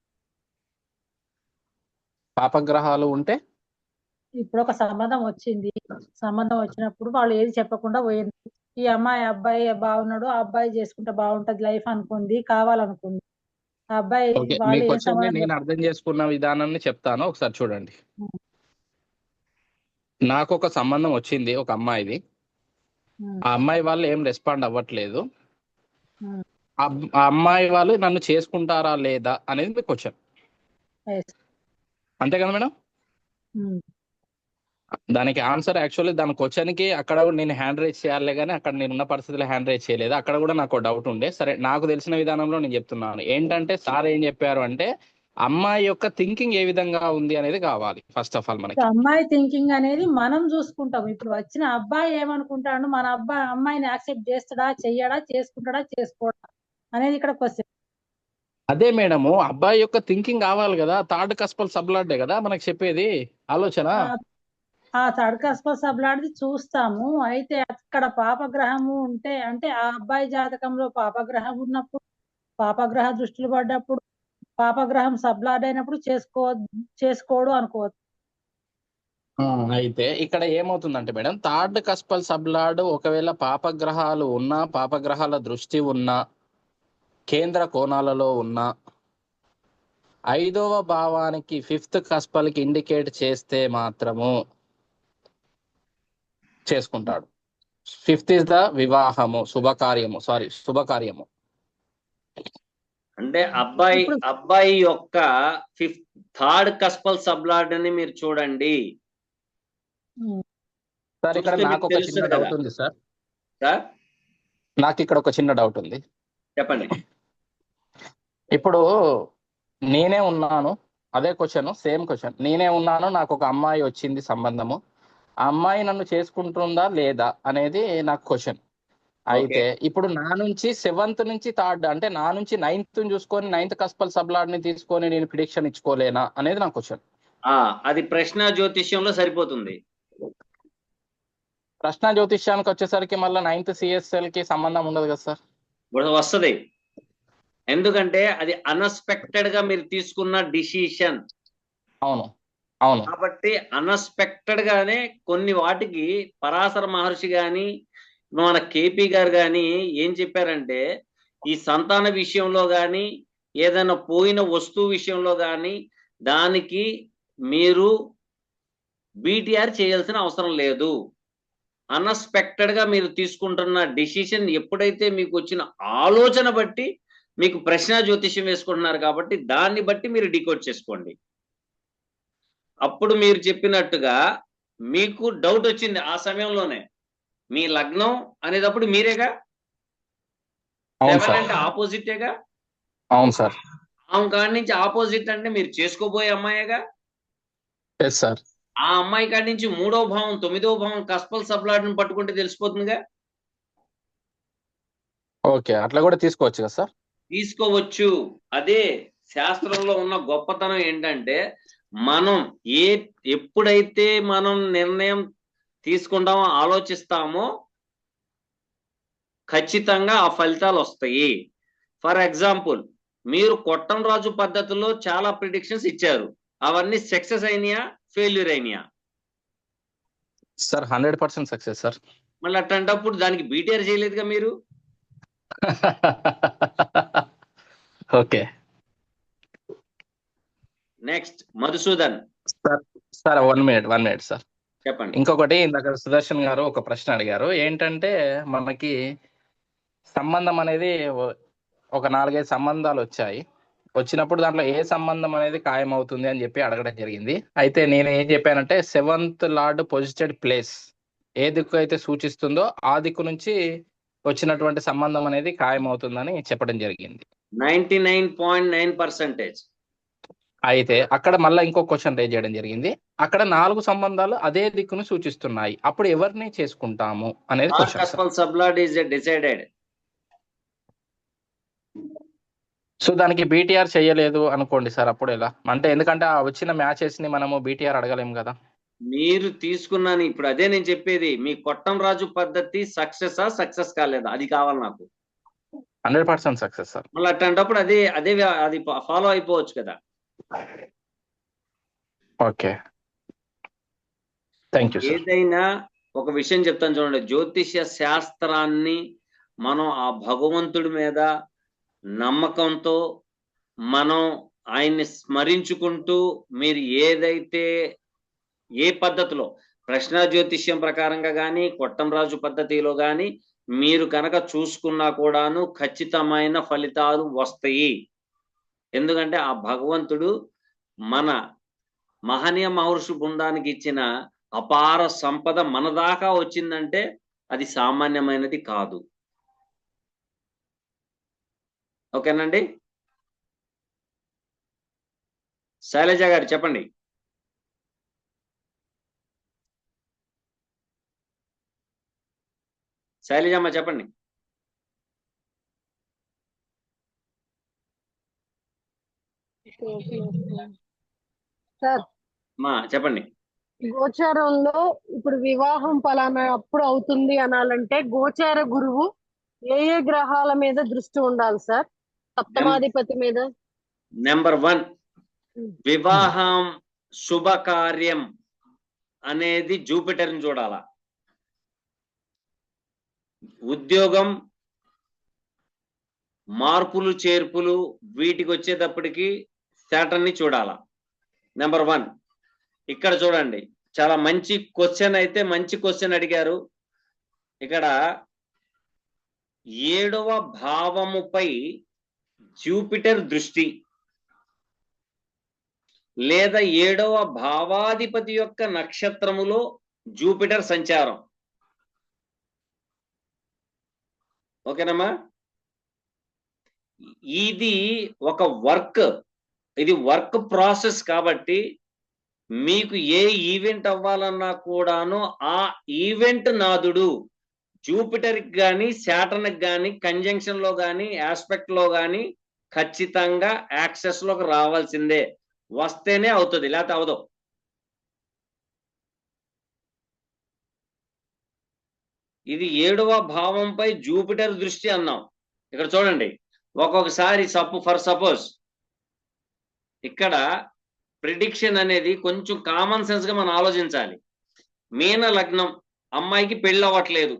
పాపగ్రహాలు ఉంటే ఇప్పుడు ఒక సంబంధం వచ్చినప్పుడు వాళ్ళు ఏది చెప్పకుండా పోయింది. ఈ అబ్బాయి బాగున్నాడు, ఆ అబ్బాయి చేసుకుంటే బాగుంటది లైఫ్ అనుకుంది, కావాలనుకుంది. ఆ అబ్బాయి వాళ్ళు ఏం సంబంధం నేను అర్థం చేసుకున్న విధానాన్ని చెప్తాను, ఒకసారి చూడండి. నాకు ఒక సంబంధం వచ్చింది ఒక అమ్మాయిది. ఆ అమ్మాయి వాళ్ళు ఏం రెస్పాండ్ అవ్వట్లేదు. ఆ అమ్మాయి వాళ్ళు నన్ను చేసుకుంటారా లేదా అనేది మీ క్వశ్చన్, అంతే కదా మేడం? దానికి ఆన్సర్ యాక్చువల్లీ దాని క్వశ్చన్ కి అక్కడ నేను హ్యాండ్ రైజ్ చేయాలి, కానీ అక్కడ నేను ఉన్న పరిస్థితిలో హ్యాండ్ రైజ్ చేయలేదు. అక్కడ కూడా నాకు డౌట్ ఉండే. సరే, నాకు తెలిసిన విధానంలో నేను చెప్తున్నాను. ఏంటంటే సార్ ఏం చెప్పారు అంటే అమ్మాయి యొక్క థింకింగ్ ఏ విధంగా ఉంది అనేది కావాలి ఫస్ట్ ఆఫ్ ఆల్ మనకి. అమ్మాయి థింకింగ్ అనేది మనం చూసుకుంటాం. ఇప్పుడు వచ్చిన అబ్బాయి ఏమనుకుంటాడు, మన అమ్మాయిని యాక్సెప్ట్ చేస్తాడా, చెయ్యడా, చేసుకుంటాడా, చేసుకోడా అనేది ఇక్కడ క్వశ్చన్. అదే మేడము, అబ్బాయి యొక్క థింకింగ్ కావాలి కదా. థర్డ్ కస్పల్ సబ్లాడే కదా మనకు చెప్పేది ఆలోచన. ఆ థర్డ్ కస్పల్ సబ్లాడ్ది చూస్తాము. అయితే అక్కడ పాపగ్రహము ఉంటే, అంటే ఆ అబ్బాయి జాతకంలో పాపగ్రహం ఉన్నప్పుడు, పాపగ్రహ దృష్టిలు పడ్డప్పుడు, పాపగ్రహం సబ్లాడ్ అయినప్పుడు చేసుకోడు అనుకోవచ్చు. అయితే ఇక్కడ ఏమవుతుందంటే మేడం, థర్డ్ కస్పల్ సబ్లాడ్ ఒకవేళ పాపగ్రహాలు ఉన్నా, పాపగ్రహాల దృష్టి ఉన్నా, కేంద్ర కోణాలలో ఉన్న 5వ భావానికి 5th కస్పల్కి ఇండికేట్ చేస్తే మాత్రము చేసుకుంటాడు. 5th ఇస్ ద వివాహము, శుభకార్యము. అంటే అబ్బాయి యొక్క 3rd కస్పల్ సబ్లార్డ్ అని మీరు చూడండి సార్. ఇక్కడ నాకు ఒక చిన్న డౌట్ ఉంది సార్. నాకు ఇక్కడ ఒక చిన్న డౌట్ ఉంది, చెప్పండి. ఇప్పుడు నేనే ఉన్నాను, అదే క్వశ్చన్, సేమ్ క్వశ్చన్. నేనే ఉన్నాను, నాకు ఒక అమ్మాయి వచ్చింది సంబంధము. ఆ అమ్మాయి నన్ను చేసుకుంటుందా లేదా అనేది నాకు క్వశ్చన్. అయితే ఇప్పుడు నా నుంచి 7th నుంచి 3rd, అంటే నా నుంచి 9th చూసుకొని 9th కస్పల్ సబ్లాడ్ ని తీసుకొని నేను ప్రిడిక్షన్ ఇచ్చుకోలేనా అనేది నా క్వశ్చన్. అది ప్రశ్న జ్యోతిష్యంలో సరిపోతుంది. ప్రశ్న జ్యోతిష్యానికి వచ్చేసరికి మళ్ళీ 9th CSL కి సంబంధం ఉండదు కదా సార్. వస్తుంది, ఎందుకంటే అది అన్ఎక్స్పెక్టెడ్ గా మీరు తీసుకున్న డిసిషన్. అవును. కాబట్టి అన్ఎక్స్పెక్టెడ్ గానే కొన్ని వాటికి పరాశర మహర్షి గాని మన కేపీ గారు గాని ఏం చెప్పారంటే, ఈ సంతాన విషయంలో గాని ఏదైనా పోయిన వస్తువు విషయంలో గాని దానికి మీరు బీటీఆర్ చేయాల్సిన అవసరం లేదు. అన్ఎక్స్పెక్టెడ్ గా మీరు తీసుకుంటున్న డిసిషన్ ఎప్పుడైతే మీకు వచ్చిన ఆలోచన బట్టి మీకు ప్రశ్న జ్యోతిష్యం వేసుకుంటున్నారు కాబట్టి దాన్ని బట్టి మీరు డికోడ్ చేసుకోండి. అప్పుడు మీరు చెప్పినట్టుగా మీకు డౌట్ వచ్చింది ఆ సమయంలోనే, మీ లగ్నం అనేటప్పుడు మీరేగా, అంటే ఆపోజిటేగా. అవును సార్. ఆమె కాడి నుంచి ఆపోజిట్ అంటే మీరు చేసుకోబోయే అమ్మాయేగా. Yes sir. ఆ అమ్మాయి కాడి నుంచి 3వ భావం 9వ భావం కస్పల్ సబ్లాడ్ని పట్టుకుంటే తెలిసిపోతుందిగా. ఓకే, అట్లా కూడా తీసుకోవచ్చు కదా సార్? తీసుకోవచ్చు. అదే శాస్త్రంలో ఉన్న గొప్పతనం ఏంటంటే, మనం ఎప్పుడైతే మనం నిర్ణయం తీసుకుంటామో ఆలోచిస్తామో ఖచ్చితంగా ఆ ఫలితాలు వస్తాయి. ఫర్ ఎగ్జాంపుల్, మీరు కొట్టం రాజు పద్ధతిలో చాలా ప్రిడిక్షన్స్ ఇచ్చారు, అవన్నీ సక్సెస్ అయినాయా ఫెయిల్యూర్ అయినాయా? Sir 100% success sir. మళ్ళీ అట్లాంటప్పుడు దానికి బీటీఆర్ చేయలేదుగా మీరు. Okay. Next Madhusudan sir sir 1 minute sir. చెప్పండి. ఇంకొకటి, ఇందాక సుదర్శన్ గారు ఒక ప్రశ్న అడిగారు ఏంటంటే, మనకి సంబంధం అనేది ఒక 4-5 సంబంధాలు వచ్చాయి. వచ్చినప్పుడు దాంట్లో ఏ సంబంధం అనేది ఖాయం అవుతుంది అని చెప్పి అడగడం జరిగింది. అయితే నేను ఏం చెప్పానంటే, 7th లార్డ్ పొజిటెడ్ ప్లేస్ ఏ దిక్కు అయితే సూచిస్తుందో ఆ దిక్కు నుంచి వచ్చినటువంటి సంబంధం అనేది ఖాయం అవుతుందని చెప్పడం జరిగింది. 99.9%. అయితే అక్కడ మళ్ళీ ఇంకో క్వశ్చన్ రేజ్ చేయడం జరిగింది. అక్కడ 4 సంబంధాలు అదే దిక్కును సూచిస్తున్నాయి, అప్పుడు ఎవరిని చేసుకుంటాము అనేది question. Cuspal sublord is decided. So దానికి బీటీఆర్ చేయలేదు అనుకోండి సార్, అప్పుడు ఎలా? అంటే ఎందుకంటే ఆ వచ్చిన మ్యాచెస్ ని మనము బీటీఆర్ అడగలేము కదా. మీరు తీసుకున్నాను ఇప్పుడు అదే నేను చెప్పేది, మీ కొట్టం రాజు పద్ధతి సక్సెస్ కాలేదా అది కావాలి నాకు. 100% సక్సెస్ సార్. మళ్ళీ అట్లాంటప్పుడు అది ఫాలో అయిపోవచ్చు కదా. Okay, thank you sir. ఏదైనా ఒక విషయం చెప్తాను చూడండి, జ్యోతిష్య శాస్త్రాన్ని మనం ఆ భగవంతుడి మీద నమ్మకంతో మనం ఆయన్ని స్మరించుకుంటూ, మీరు ఏదైతే ఏ పద్ధతిలో ప్రశ్న జ్యోతిష్యం ప్రకారంగా కానీ కొట్టం రాజు పద్ధతిలో కానీ మీరు కనుక చూసుకున్నా కూడాను ఖచ్చితమైన ఫలితాలు వస్తాయి. ఎందుకంటే ఆ భగవంతుడు మన మహనీయ మహర్షి బృందానికి ఇచ్చిన అపార సంపద మన దాకా వచ్చిందంటే అది సామాన్యమైనది కాదు. ఓకేనండి. శైలజ గారు చెప్పండి. శైలజమ్మ చెప్పండి. సార్ మా చెప్పండి. గోచారంలో ఇప్పుడు వివాహం పలానా అప్పుడు అవుతుంది అనాలంటే గోచార గురువు ఏ ఏ గ్రహాల మీద దృష్టి ఉండాలి సార్? సప్తమాధిపతి మీద. నెంబర్ 1, వివాహం శుభకార్యం అనేది జూపిటర్ని చూడాలా. ఉద్యోగం మార్పులు చేర్పులు వీటికి వచ్చేటప్పటికి శాటర్న్ని చూడాలా. నెంబర్ 1 ఇక్కడ చూడండి, చాలా మంచి క్వశ్చన్, అయితే మంచి క్వశ్చన్ అడిగారు. ఇక్కడ 7వ భావముపై జూపిటర్ దృష్టి లేదా 7వ భావాధిపతి యొక్క నక్షత్రములో జూపిటర్ సంచారం. ఓకేనమ్మా. ఇది ఒక వర్క్ ప్రాసెస్ కాబట్టి మీకు ఏ ఈవెంట్ అవ్వాలన్నా కూడాను ఆ ఈవెంట్ నాదుడు జూపిటర్కి కానీ శాటర్న్కి కానీ కంజంక్షన్ లో కానీ ఆస్పెక్ట్ లో కానీ ఖచ్చితంగా యాక్సెస్ లోకి రావాల్సిందే, వస్తేనే అవుతుంది, లేకపోతే అవదు. ఇది 7వ భావంపై జూపిటర్ దృష్టి అన్నాం. ఇక్కడ చూడండి, ఒక్కొక్కసారి సపోజ్ ఇక్కడ ప్రిడిక్షన్ అనేది కొంచెం కామన్ సెన్స్ గా మనం ఆలోచించాలి. మీన లగ్నం, అమ్మాయికి పెళ్ళవట్లేదు.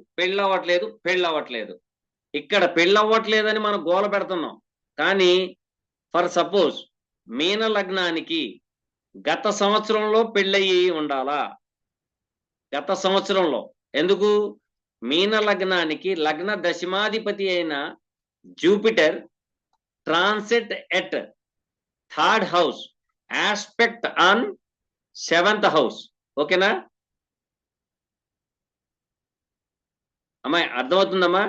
ఇక్కడ పెళ్ళవట్లేదని మనం గోల పెడుతున్నాం, కానీ ఫర్ సపోజ్ మీన లగ్నానికి గత సంవత్సరంలో పెళ్ళయి ఉండాలా. గత సంవత్సరంలో ఎందుకు? మీన లగ్నానికి లగ్న దశమాధిపతి అయిన Jupiter transit at 3rd house, aspect on 7th house. ఓకేనా అమ్మాయి? అర్థమవుతుందమ్మా?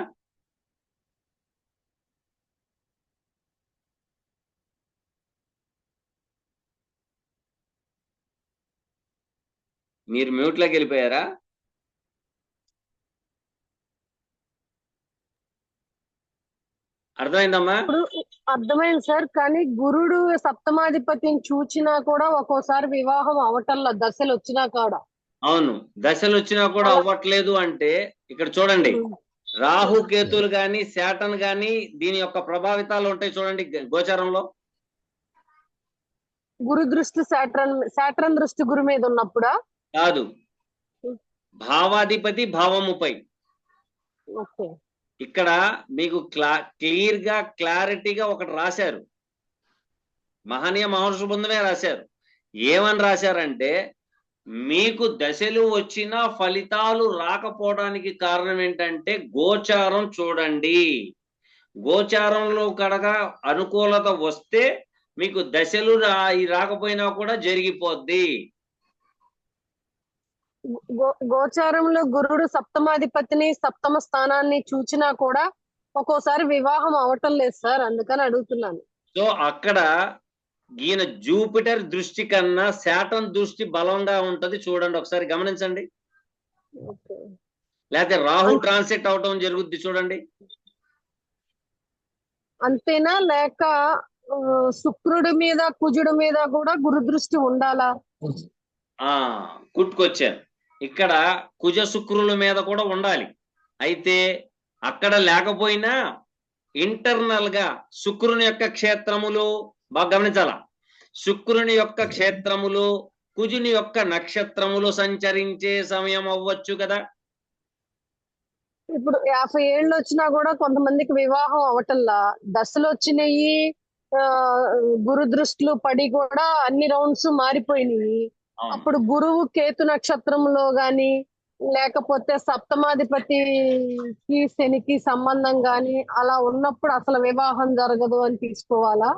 మీరు మ్యూట్ లోకి వెళ్ళిపోయారా? అర్థమైందమ్మా? ఇప్పుడు అర్థమైంది సార్, కానీ గురుడు సప్తమాధిపతిని చూచినా కూడా ఒక్కోసారి వివాహం అవటంలా దశలు వచ్చినా కూడా. అవును, దశలు వచ్చినా కూడా అవ్వట్లేదు అంటే ఇక్కడ చూడండి, రాహు కేతులు గాని శాటన్ గాని దీని యొక్క ప్రభావితాలు ఉంటాయి చూడండి గోచారంలో. గురు దృష్టి శాట్రన్ దృష్టి గురు మీద ఉన్నప్పుడా? కాదు, భావాధిపతి భావముపై. ఓకే. ఇక్కడ మీకు క్లియర్ గా క్లారిటీగా ఒకటి రాశారు, మహనీయ మహర్షి బృందమే రాశారు. ఏమని రాశారంటే, మీకు దశలు వచ్చినా ఫలితాలు రాకపోవడానికి కారణం ఏంటంటే గోచారం చూడండి. గోచారంలో కనుక అనుకూలత వస్తే మీకు దశలు రాకపోయినా కూడా జరిగిపోద్ది. గోచారంలో గురుడు సప్తమాధిపతిని సప్తమ స్థానాన్ని చూచినా కూడా ఒక్కోసారి వివాహం అవటం లేదు సార్, అందుకని అడుగుతున్నాను. సో అక్కడ ఈయన జూపిటర్ దృష్టి కన్నా శాటన్ దృష్టి బలంగా ఉంటది, చూడండి ఒకసారి గమనించండి. లేకపోతే రాహు ట్రాన్సిట్ అవటం జరుగుద్ది చూడండి. అంతేనా, లేక శుక్రుడి మీద కుజుడి మీద కూడా గురు దృష్టి ఉండాలా? కుట్టుకొచ్చాను. ఇక్కడ కుజ శుక్రుల మీద కూడా ఉండాలి. అయితే అక్కడ లేకపోయినా ఇంటర్నల్ గా శుక్రుని యొక్క క్షేత్రములు బాగా గమనించాల. శుక్రుని యొక్క క్షేత్రములు కుజుని యొక్క నక్షత్రములు సంచరించే సమయం అవ్వచ్చు కదా. ఇప్పుడు 50 ఏళ్ళు వచ్చినా కూడా కొంతమందికి వివాహం అవటంలా, దశలు వచ్చినాయి, గురు దృష్టిలు పడి కూడా అన్ని రౌండ్స్ మారిపోయినాయి. అప్పుడు గురువు కేతు నక్షత్రంలో గాని లేకపోతే సప్తమాధిపతికి శనికి సంబంధం గాని అలా ఉన్నప్పుడు అసలు వివాహం జరగదు అని తీసుకోవాలా?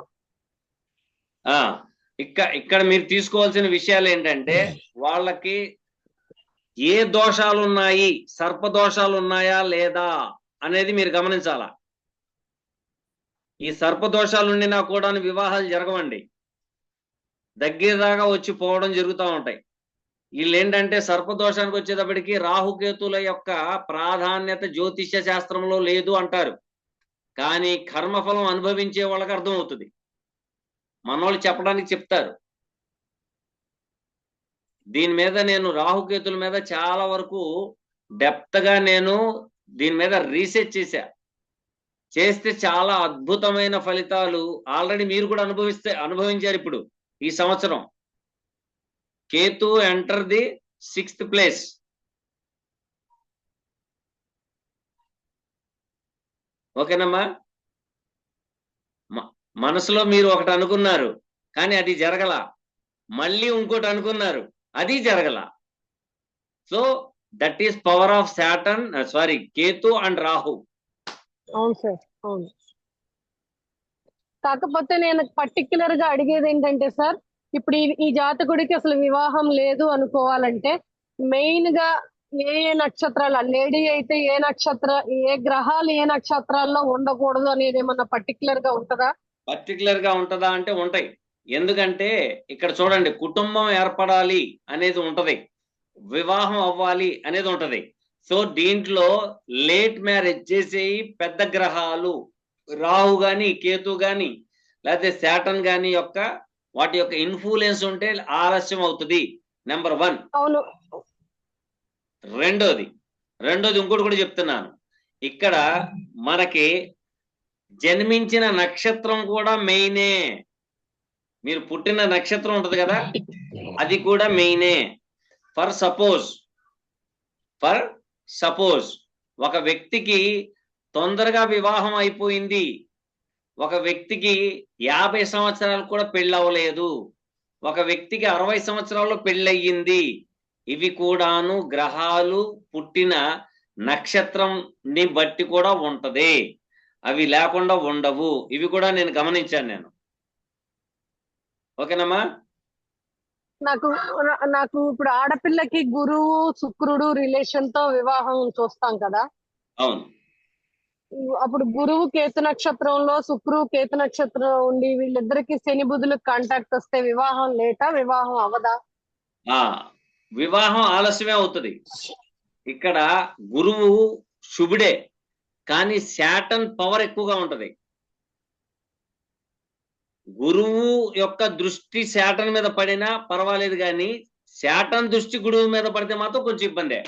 ఇక్కడ మీరు తీసుకోవాల్సిన విషయాలు ఏంటంటే, వాళ్ళకి ఏ దోషాలు ఉన్నాయి, సర్ప దోషాలు ఉన్నాయా లేదా అనేది మీరు గమనించాలా. ఈ సర్ప దోషాలు ఉండినా కూడా వివాహాలు జరగవండి, దగ్గర దాకా వచ్చి పోవడం జరుగుతూ ఉంటాయి. వీళ్ళు ఏంటంటే సర్పదోషానికి వచ్చేటప్పటికి రాహుకేతుల యొక్క ప్రాధాన్యత జ్యోతిష్య శాస్త్రంలో లేదు అంటారు, కానీ కర్మఫలం అనుభవించే వాళ్ళకి అర్థమవుతుంది. మనోళ్ళు చెప్పడానికి చెప్తారు. దీని మీద నేను రాహుకేతుల మీద చాలా వరకు డెప్త్ గా నేను దీని మీద రీసెర్చ్ చేస్తే చాలా అద్భుతమైన ఫలితాలు ఆల్రెడీ మీరు కూడా అనుభవించారు. ఇప్పుడు ఈ సంవత్సరం Ketu enter the 6th place. ఓకేనమ్మా? మనసులో మీరు ఒకటి అనుకున్నారు కానీ అది జరగల, మళ్ళీ ఇంకోటి అనుకున్నారు అది జరగల. So that is power of Saturn, Ketu and Rahu. అవును సార్, అవును. కాకపోతే నేను పర్టిక్యులర్ గా అడిగేది ఏంటంటే సార్, ఇప్పుడు ఈ జాతకుడికి అసలు వివాహం లేదు అనుకోవాలంటే మెయిన్ గా ఏ నక్షత్రాలు, లేడీ అయితే ఏ గ్రహాలు ఏ నక్షత్రాల్లో ఉండకూడదు అనేది ఏమన్నా పర్టిక్యులర్ గా ఉంటుందా? పర్టికులర్ గా ఉంటుందా అంటే ఉంటాయి. ఎందుకంటే ఇక్కడ చూడండి, కుటుంబం ఏర్పడాలి అనేది ఉంటది, వివాహం అవ్వాలి అనేది ఉంటది. సో దీంట్లో లేట్ మ్యారేజ్ చేసేవి పెద్ద గ్రహాలు, రాహు గాని కేతు గాని లేకపోతే శాటర్న్ గాని వాటి యొక్క ఇన్ఫ్లుయెన్స్ ఉంటే ఆలస్యం అవుతుంది. నెంబర్ 1. అవును. రెండోది ఇంకోటి కూడా చెప్తున్నాను. ఇక్కడ మనకి జన్మించిన నక్షత్రం కూడా మెయినే. మీరు పుట్టిన నక్షత్రం ఉంటది కదా, అది కూడా మెయినే. ఫర్ సపోజ్ ఒక వ్యక్తికి తొందరగా వివాహం అయిపోయింది, ఒక వ్యక్తికి 50 సంవత్సరాలు కూడా పెళ్ళి అవ్వలేదు, ఒక వ్యక్తికి 60 సంవత్సరాల్లో పెళ్ళయ్యింది. ఇవి కూడాను గ్రహాలు పుట్టిన నక్షత్రంని బట్టి కూడా ఉంటది, అవి లేకుండా ఉండవు. ఇవి కూడా నేను గమనించాను. ఓకేనమ్మా? నాకు ఇప్పుడు ఆడపిల్లకి గురువు శుక్రుడు రిలేషన్ తో వివాహం చూస్తాం కదా. అవును. అప్పుడు గురువు కేతు నక్షత్రంలో, శుక్రువు కేతు నక్షత్రం ఉండి వీళ్ళిద్దరికి శని బుధులకు కాంటాక్ట్ వస్తే వివాహం లేటా, వివాహం అవదా? వివాహం ఆలస్యమే అవుతుంది. ఇక్కడ గురువు శుభుడే, కానీ శాటన్ పవర్ ఎక్కువగా ఉంటది. గురువు యొక్క దృష్టి శాటన్ మీద పడినా పర్వాలేదు, కానీ శాటన్ దృష్టి గురువు మీద పడితే మాత్రం కొంచెం ఇబ్బందే.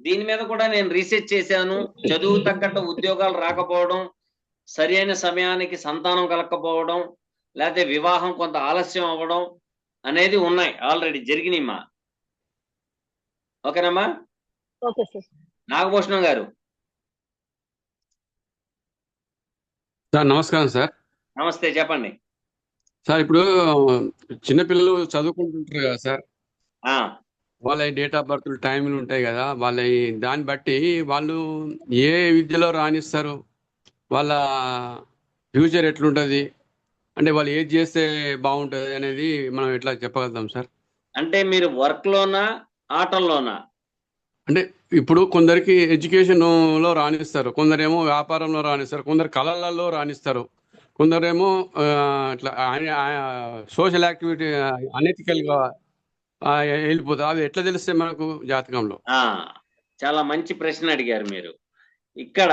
దీని మీద కూడా నేను రీసెర్చ్ చేశాను. చదువు తగ్గట్టు ఉద్యోగాలు రాకపోవడం, సరి అయిన సమయానికి సంతానం కలగకపోవడం, లేకపోతే వివాహం కొంత ఆలస్యం అవ్వడం అనేది ఉన్నాయి, ఆల్రెడీ జరిగినాయిమ్మా. ఓకేనమ్మా? Okay sir. నాగభూషణం గారు. సార్ నమస్కారం సార్. నమస్తే, చెప్పండి సార్. ఇప్పుడు చిన్నపిల్లలు చదువుకుంటుంటారు కదా సార్, ఆ వాళ్ళ డేట్ ఆఫ్ బర్త్ టైంలు ఉంటాయి కదా, వాళ్ళ దాన్ని బట్టి వాళ్ళు ఏ విద్యలో రాణిస్తారు, వాళ్ళ ఫ్యూచర్ ఎట్లుంటుంది, అంటే వాళ్ళు ఏది చేస్తే బాగుంటుంది అనేది మనం ఎట్లా చెప్పగలుగుతాం సార్? అంటే మీరు వర్క్ లోనా ఆటల్లోనా? అంటే ఇప్పుడు కొందరికి ఎడ్యుకేషన్లో రాణిస్తారు, కొందరేమో వ్యాపారంలో రాణిస్తారు, కొందరు కళలలో రాణిస్తారు, కొందరేమో ఇట్లా సోషల్ యాక్టివిటీ అనెతికల్గా వెళ్ళిపోతారు. అవి ఎట్లా తెలుస్తాయి మనకు జాతకంలో? చాలా మంచి ప్రశ్న అడిగారు మీరు. ఇక్కడ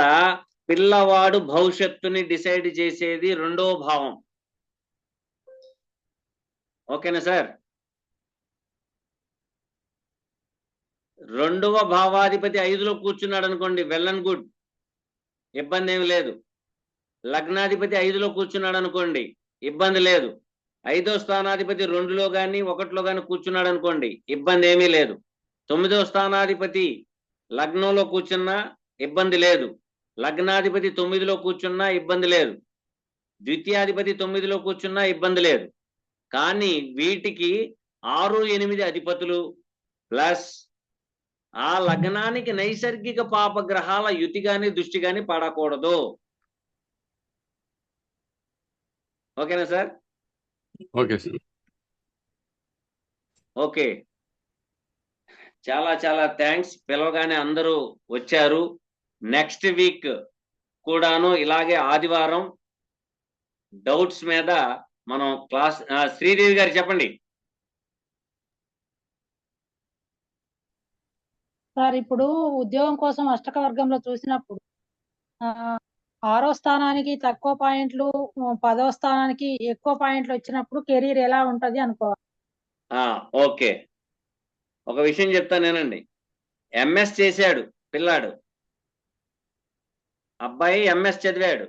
పిల్లవాడు భవిష్యత్తుని డిసైడ్ చేసేది రెండో భావం. ఓకేనా సార్? రెండవ భావాధిపతి 5లో కూర్చున్నాడు అనుకోండి, వెల్ అండ్ గుడ్, ఇబ్బంది ఏమి లేదు. లగ్నాధిపతి 5లో కూర్చున్నాడు అనుకోండి, ఇబ్బంది లేదు. 5వ స్థానాధిపతి 2లో కానీ 1లో కానీ కూర్చున్నాడు అనుకోండి, ఇబ్బంది ఏమీ లేదు. 9వ స్థానాధిపతి లగ్నంలో కూర్చున్నా ఇబ్బంది లేదు. లగ్నాధిపతి 9లో కూర్చున్నా ఇబ్బంది లేదు. ద్వితీయాధిపతి 9లో కూర్చున్నా ఇబ్బంది లేదు. కానీ వీటికి 6, 8 అధిపతులు ప్లస్ ఆ లగ్నానికి నైసర్గిక పాపగ్రహాల యుతి గాని దృష్టి గాని పడకూడదు. ఓకేనా సార్? Okay sir. ఓకే, చాలా చాలా థ్యాంక్స్. పిలవగానే అందరూ వచ్చారు. నెక్స్ట్ వీక్ కూడాను ఇలాగే ఆదివారం డౌట్స్ మీద మనం క్లాస్. శ్రీదేవి గారు చెప్పండి. సార్ ఇప్పుడు ఉద్యోగం కోసం అష్టక వర్గంలో చూసినప్పుడు 6వ స్థానానికి తక్కువ పాయింట్లు, 10వ స్థానానికి ఎక్కువ పాయింట్లు వచ్చినప్పుడు కెరీర్ ఎలా ఉంటది అనుకోవాలి? ఓకే, ఒక విషయం చెప్తానేనండి. ఎంఎస్ చేశాడు పిల్లాడు, అబ్బాయి ఎంఎస్ చదివాడు.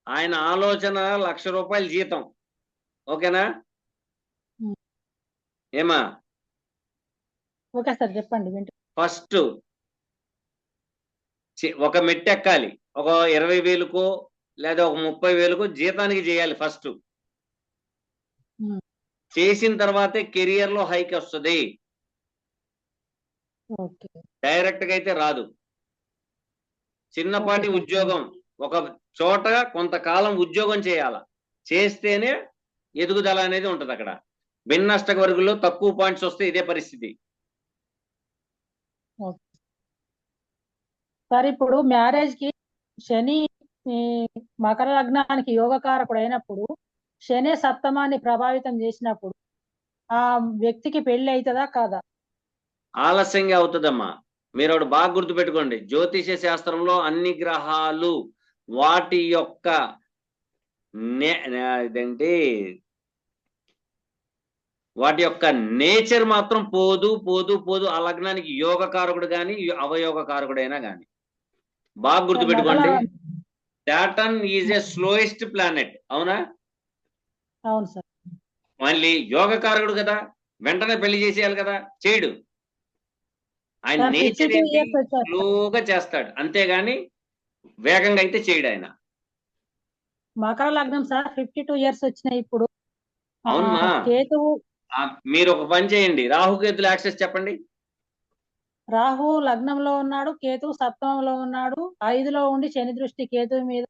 ఆయన ఆలోచన ₹1,00,000 జీతం. ఓకేనా ఏమా? ఓకే సార్, చెప్పండి. ఫస్ట్ ఒక మెట్టు ఎక్కాలి. ఒక 20,000కో లేదా ఒక 30,000కో జీతానికి చేయాలి ఫస్ట్. చేసిన తర్వాతే కెరియర్ లో హైక్ వస్తుంది. డైరెక్ట్ గా అయితే రాదు. చిన్నపాటి ఉద్యోగం, ఒక చోట కొంతకాలం ఉద్యోగం చేయాల, చేస్తేనే ఎదుగుదల అనేది ఉంటది. అక్కడ భిన్నష్టక వర్గుల్లో తక్కువ పాయింట్స్ వస్తే ఇదే పరిస్థితి. సార్ ఇప్పుడు మ్యారేజ్ కి శని మకర లగ్నానికి యోగకారకుడు అయినప్పుడు, శని సప్తమాన్ని ప్రభావితం చేసినప్పుడు ఆ వ్యక్తికి పెళ్లి అవుతుందా కాదా? ఆలస్యంగా అవుతుందమ్మా. మీరు ఒకటి బాగా గుర్తుపెట్టుకోండి, జ్యోతిష శాస్త్రంలో అన్ని గ్రహాలు వాటి యొక్క ఇదేంటి వాటి యొక్క నేచర్ మాత్రం పోదు పోదు పోదు. ఆ లగ్నానికి యోగ కారకుడు కానీ అవయోగ కారకుడైనా కానీ బాగా గుర్తుపెట్టుకోండి. Saturn is a slowest planet. అవునా? అవును సార్. మళ్ళీ యోగ కారకుడు కదా, వెంటనే పెళ్లి చేసేయాలి కదా, చేయడు. ఆయన నేచర్ ఏంటి, స్లోగా చేస్తాడు, అంతేగాని వేగంగా అయితే చేయడు ఆయన. మకర లగ్నం సార్ 52 ఇయర్స్ వచ్చినాయి ఇప్పుడు. అవునమ్మా. కేతువు మీరు ఒక పని చేయండి, రాహుకేతులు యాక్సెస్ చెప్పండి. రాహు లగ్నంలో ఉన్నాడు, కేతు సప్తమంలో ఉన్నాడు. 5లో ఉండి శని దృష్టి కేతువు మీద.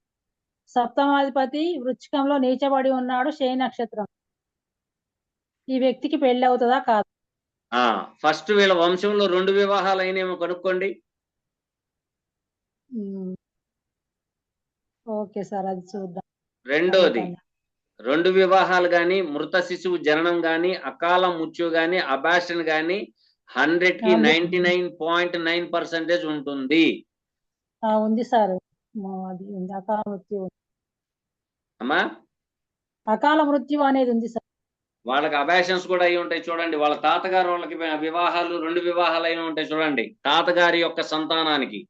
సప్తమాధిపతి వృచ్చికంలో నీచబడి ఉన్నాడు, శని నక్షత్రం. ఈ వ్యక్తికి పెళ్లి అవుతుందా కాదు? ఫస్ట్ వీళ్ళ వంశంలో 2 వివాహాలు అయినేమో కనుక్కోండి. ఓకే సార్, అది చూద్దాం. 2 వివాహాలు గాని, మృత శిశువు జననం గాని, అకాల మృత్యు గాని, అబార్షన్ గాని 100కి 99.9% ఉంటుంది. ఉంది సార్. అది ఉంది. అకాల మృత్యు అమ్మా అకాల మృత్యు అనేది ఉంది సార్. వాళ్ళకి అబార్షన్స్ కూడా అయి ఉంటాయి చూడండి. వాళ్ళ తాతగారు వాళ్ళకి వివాహాలు 2 వివాహాలు అయినా ఉంటాయి చూడండి. తాతగారి యొక్క సంతానానికి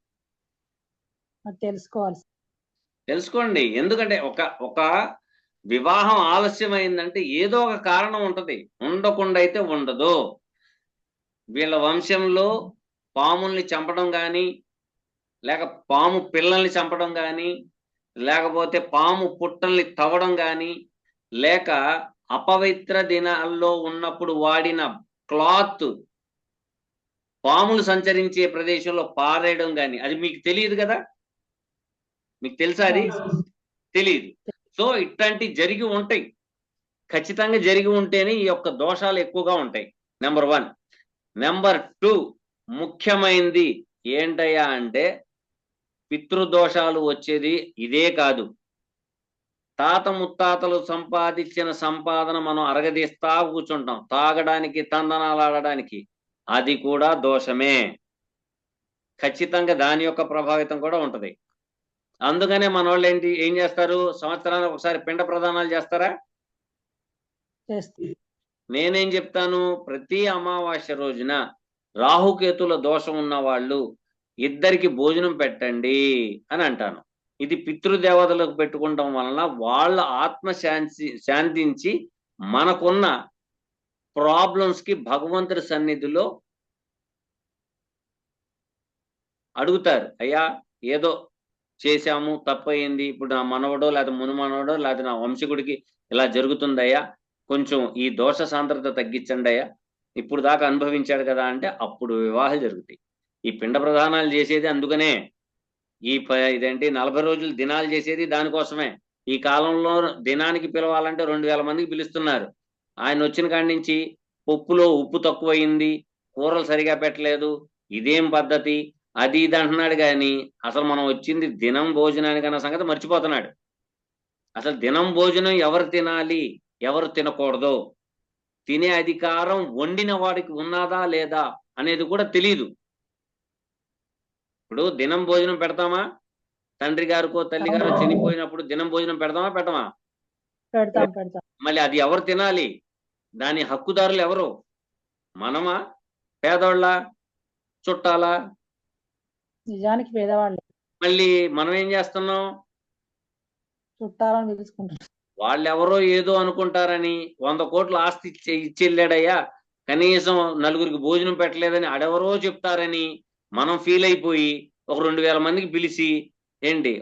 అది తెలుసుకోవాలి సార్. తెలుసుకోండి. ఎందుకంటే ఒక వివాహం ఆలస్యమైందంటే ఏదో ఒక కారణం ఉంటది. ఉండకుండా అయితే ఉండదు. వీళ్ళ వంశంలో పాముల్ని చంపడం గాని, లేక పాము పిల్లల్ని చంపడం గాని, లేకపోతే పాము పుట్టల్ని తవ్వడం గాని, లేక అపవిత్ర దినాల్లో ఉన్నప్పుడు వాడిన క్లాత్ పాములు సంచరించే ప్రదేశంలో పారేయడం గాని, అది మీకు తెలియదు కదా? మీకు తెలుసా? అది తెలియదు. సో ఇట్లాంటి జరిగి ఉంటాయి. ఖచ్చితంగా జరిగి ఉంటేనే ఈ యొక్క దోషాలు ఎక్కువగా ఉంటాయి. నెంబర్ 1. నెంబర్ 2 ముఖ్యమైనది ఏంటయ్యా అంటే పితృదోషాలు వచ్చేది ఇదే కాదు. తాత ముత్తాతలు సంపాదించిన సంపాదన మనం అరగదీస్తా కూర్చుంటాం, తాగడానికి, తందనాలు ఆడడానికి. అది కూడా దోషమే. ఖచ్చితంగా దాని యొక్క ప్రభావితం కూడా ఉంటది. అందుకనే మన వాళ్ళు ఏం చేస్తారు? సంవత్సరానికి ఒకసారి పిండ ప్రదానాలు చేస్తారా? నేనేం చెప్తాను, ప్రతి అమావాస్య రోజున రాహుకేతుల దోషం ఉన్న వాళ్ళు ఇద్దరికి భోజనం పెట్టండి అని అంటాను. ఇది పితృదేవతలకు పెట్టుకుంటాం వలన వాళ్ళ ఆత్మ శాంతించి మనకున్న ప్రాబ్లమ్స్ కి భగవంతుడి సన్నిధిలో అడుగుతారు. అయ్యా ఏదో చేశాము, తప్పయింది, ఇప్పుడు నా మనవడో లేదా మునుమనవడో లేదా నా వంశకుడికి ఇలా జరుగుతుందయ్యా, కొంచెం ఈ దోష సాంద్రత తగ్గించండి అయ్యా, ఇప్పుడు దాకా అనుభవించాడు కదా అంటే అప్పుడు వివాహాలు జరుగుతాయి. ఈ పిండ ప్రదానాలు చేసేది అందుకనే. ఇదేంటి 40 రోజులు దినాలు చేసేది దానికోసమే. ఈ కాలంలో దినానికి పిలవాలంటే 2000 మందికి పిలుస్తున్నారు. ఆయన వచ్చిన కాడి నుంచి పప్పులో ఉప్పు తక్కువయింది, కూరలు సరిగా పెట్టలేదు, ఇదేం పద్ధతి, అది ఇది అంటున్నాడు. కానీ అసలు మనం వచ్చింది దినం భోజనానికి అన్న సంగతి మర్చిపోతున్నాడు. అసలు దినం భోజనం ఎవరు తినాలి, ఎవరు తినకూడదు, తినే అధికారం వండిన వాడికి ఉన్నదా లేదా అనేది కూడా తెలీదు. ఇప్పుడు దినం భోజనం పెడతామా? తండ్రి గారికో తల్లి గారో చనిపోయినప్పుడు దినం భోజనం పెడతామా పెట్టమా? మళ్ళీ అది ఎవరు తినాలి? దాని హక్కుదారులు ఎవరు? మనమా, పేదోళ్ళ, చుట్టాలా? నిజానికి పేదవాళ్ళు. మళ్ళీ మనం ఏం చేస్తున్నాం? చుట్టాలని పిలుచుకుంటారు. వాళ్ళెవరో ఏదో అనుకుంటారని 100 కోట్ల ఆస్తి ఇచ్చి వెళ్ళాడయ్యా, కనీసం నలుగురికి భోజనం పెట్టలేదని ఆడెవరో చెప్తారని మనం ఫీల్ అయిపోయి ఒక 2000 మందికి పిలిచి ఏంటి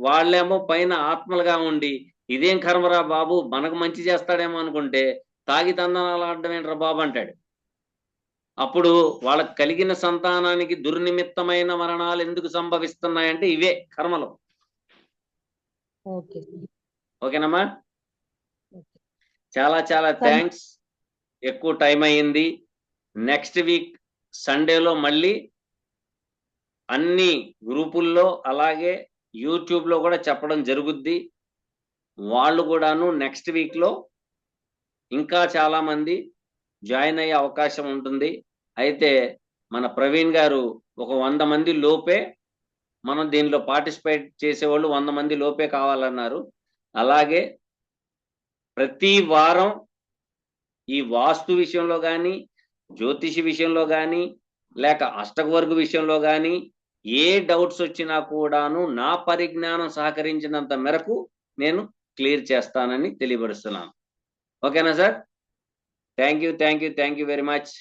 వాళ్ళేమో పైన ఆత్మలుగా ఉండి ఇదేం కర్మరా బాబు, మనకు మంచి చేస్తాడేమో అనుకుంటే తాగి తందనాలు ఆడడం ఏంట్రా బాబు అంటాడు. అప్పుడు వాళ్ళకి కలిగిన సంతానానికి దుర్నిమిత్తమైన మరణాలు ఎందుకు సంభవిస్తున్నాయంటే ఇవే కర్మలు. ఓకేనమ్మా? చాలా చాలా థ్యాంక్స్. ఎక్కువ టైం అయ్యింది. నెక్స్ట్ వీక్ సండేలో మళ్ళీ అన్ని గ్రూపుల్లో అలాగే యూట్యూబ్లో కూడా చెప్పడం జరుగుద్ది. వాళ్ళు కూడాను నెక్స్ట్ వీక్లో ఇంకా చాలా మంది జాయిన్ అయ్యే అవకాశం ఉంటుంది. అయితే మన ప్రవీణ్ గారు ఒక 100 మంది లోపే మనం దీనిలో పార్టిసిపేట్ చేసేవాళ్ళు 100 మంది లోపే కావాలన్నారు. అలాగే ప్రతి వారం ఈ వాస్తు విషయంలో కానీ, జ్యోతిషి విషయంలో కానీ, లేక అష్టవర్గ విషయంలో కానీ ఏ డౌట్స్ వచ్చినా కూడాను నా పరిజ్ఞానం సహకరించినంత మేరకు నేను క్లియర్ చేస్తానని తెలియపరుస్తున్నాను. ఓకేనా sir? Thank you very much.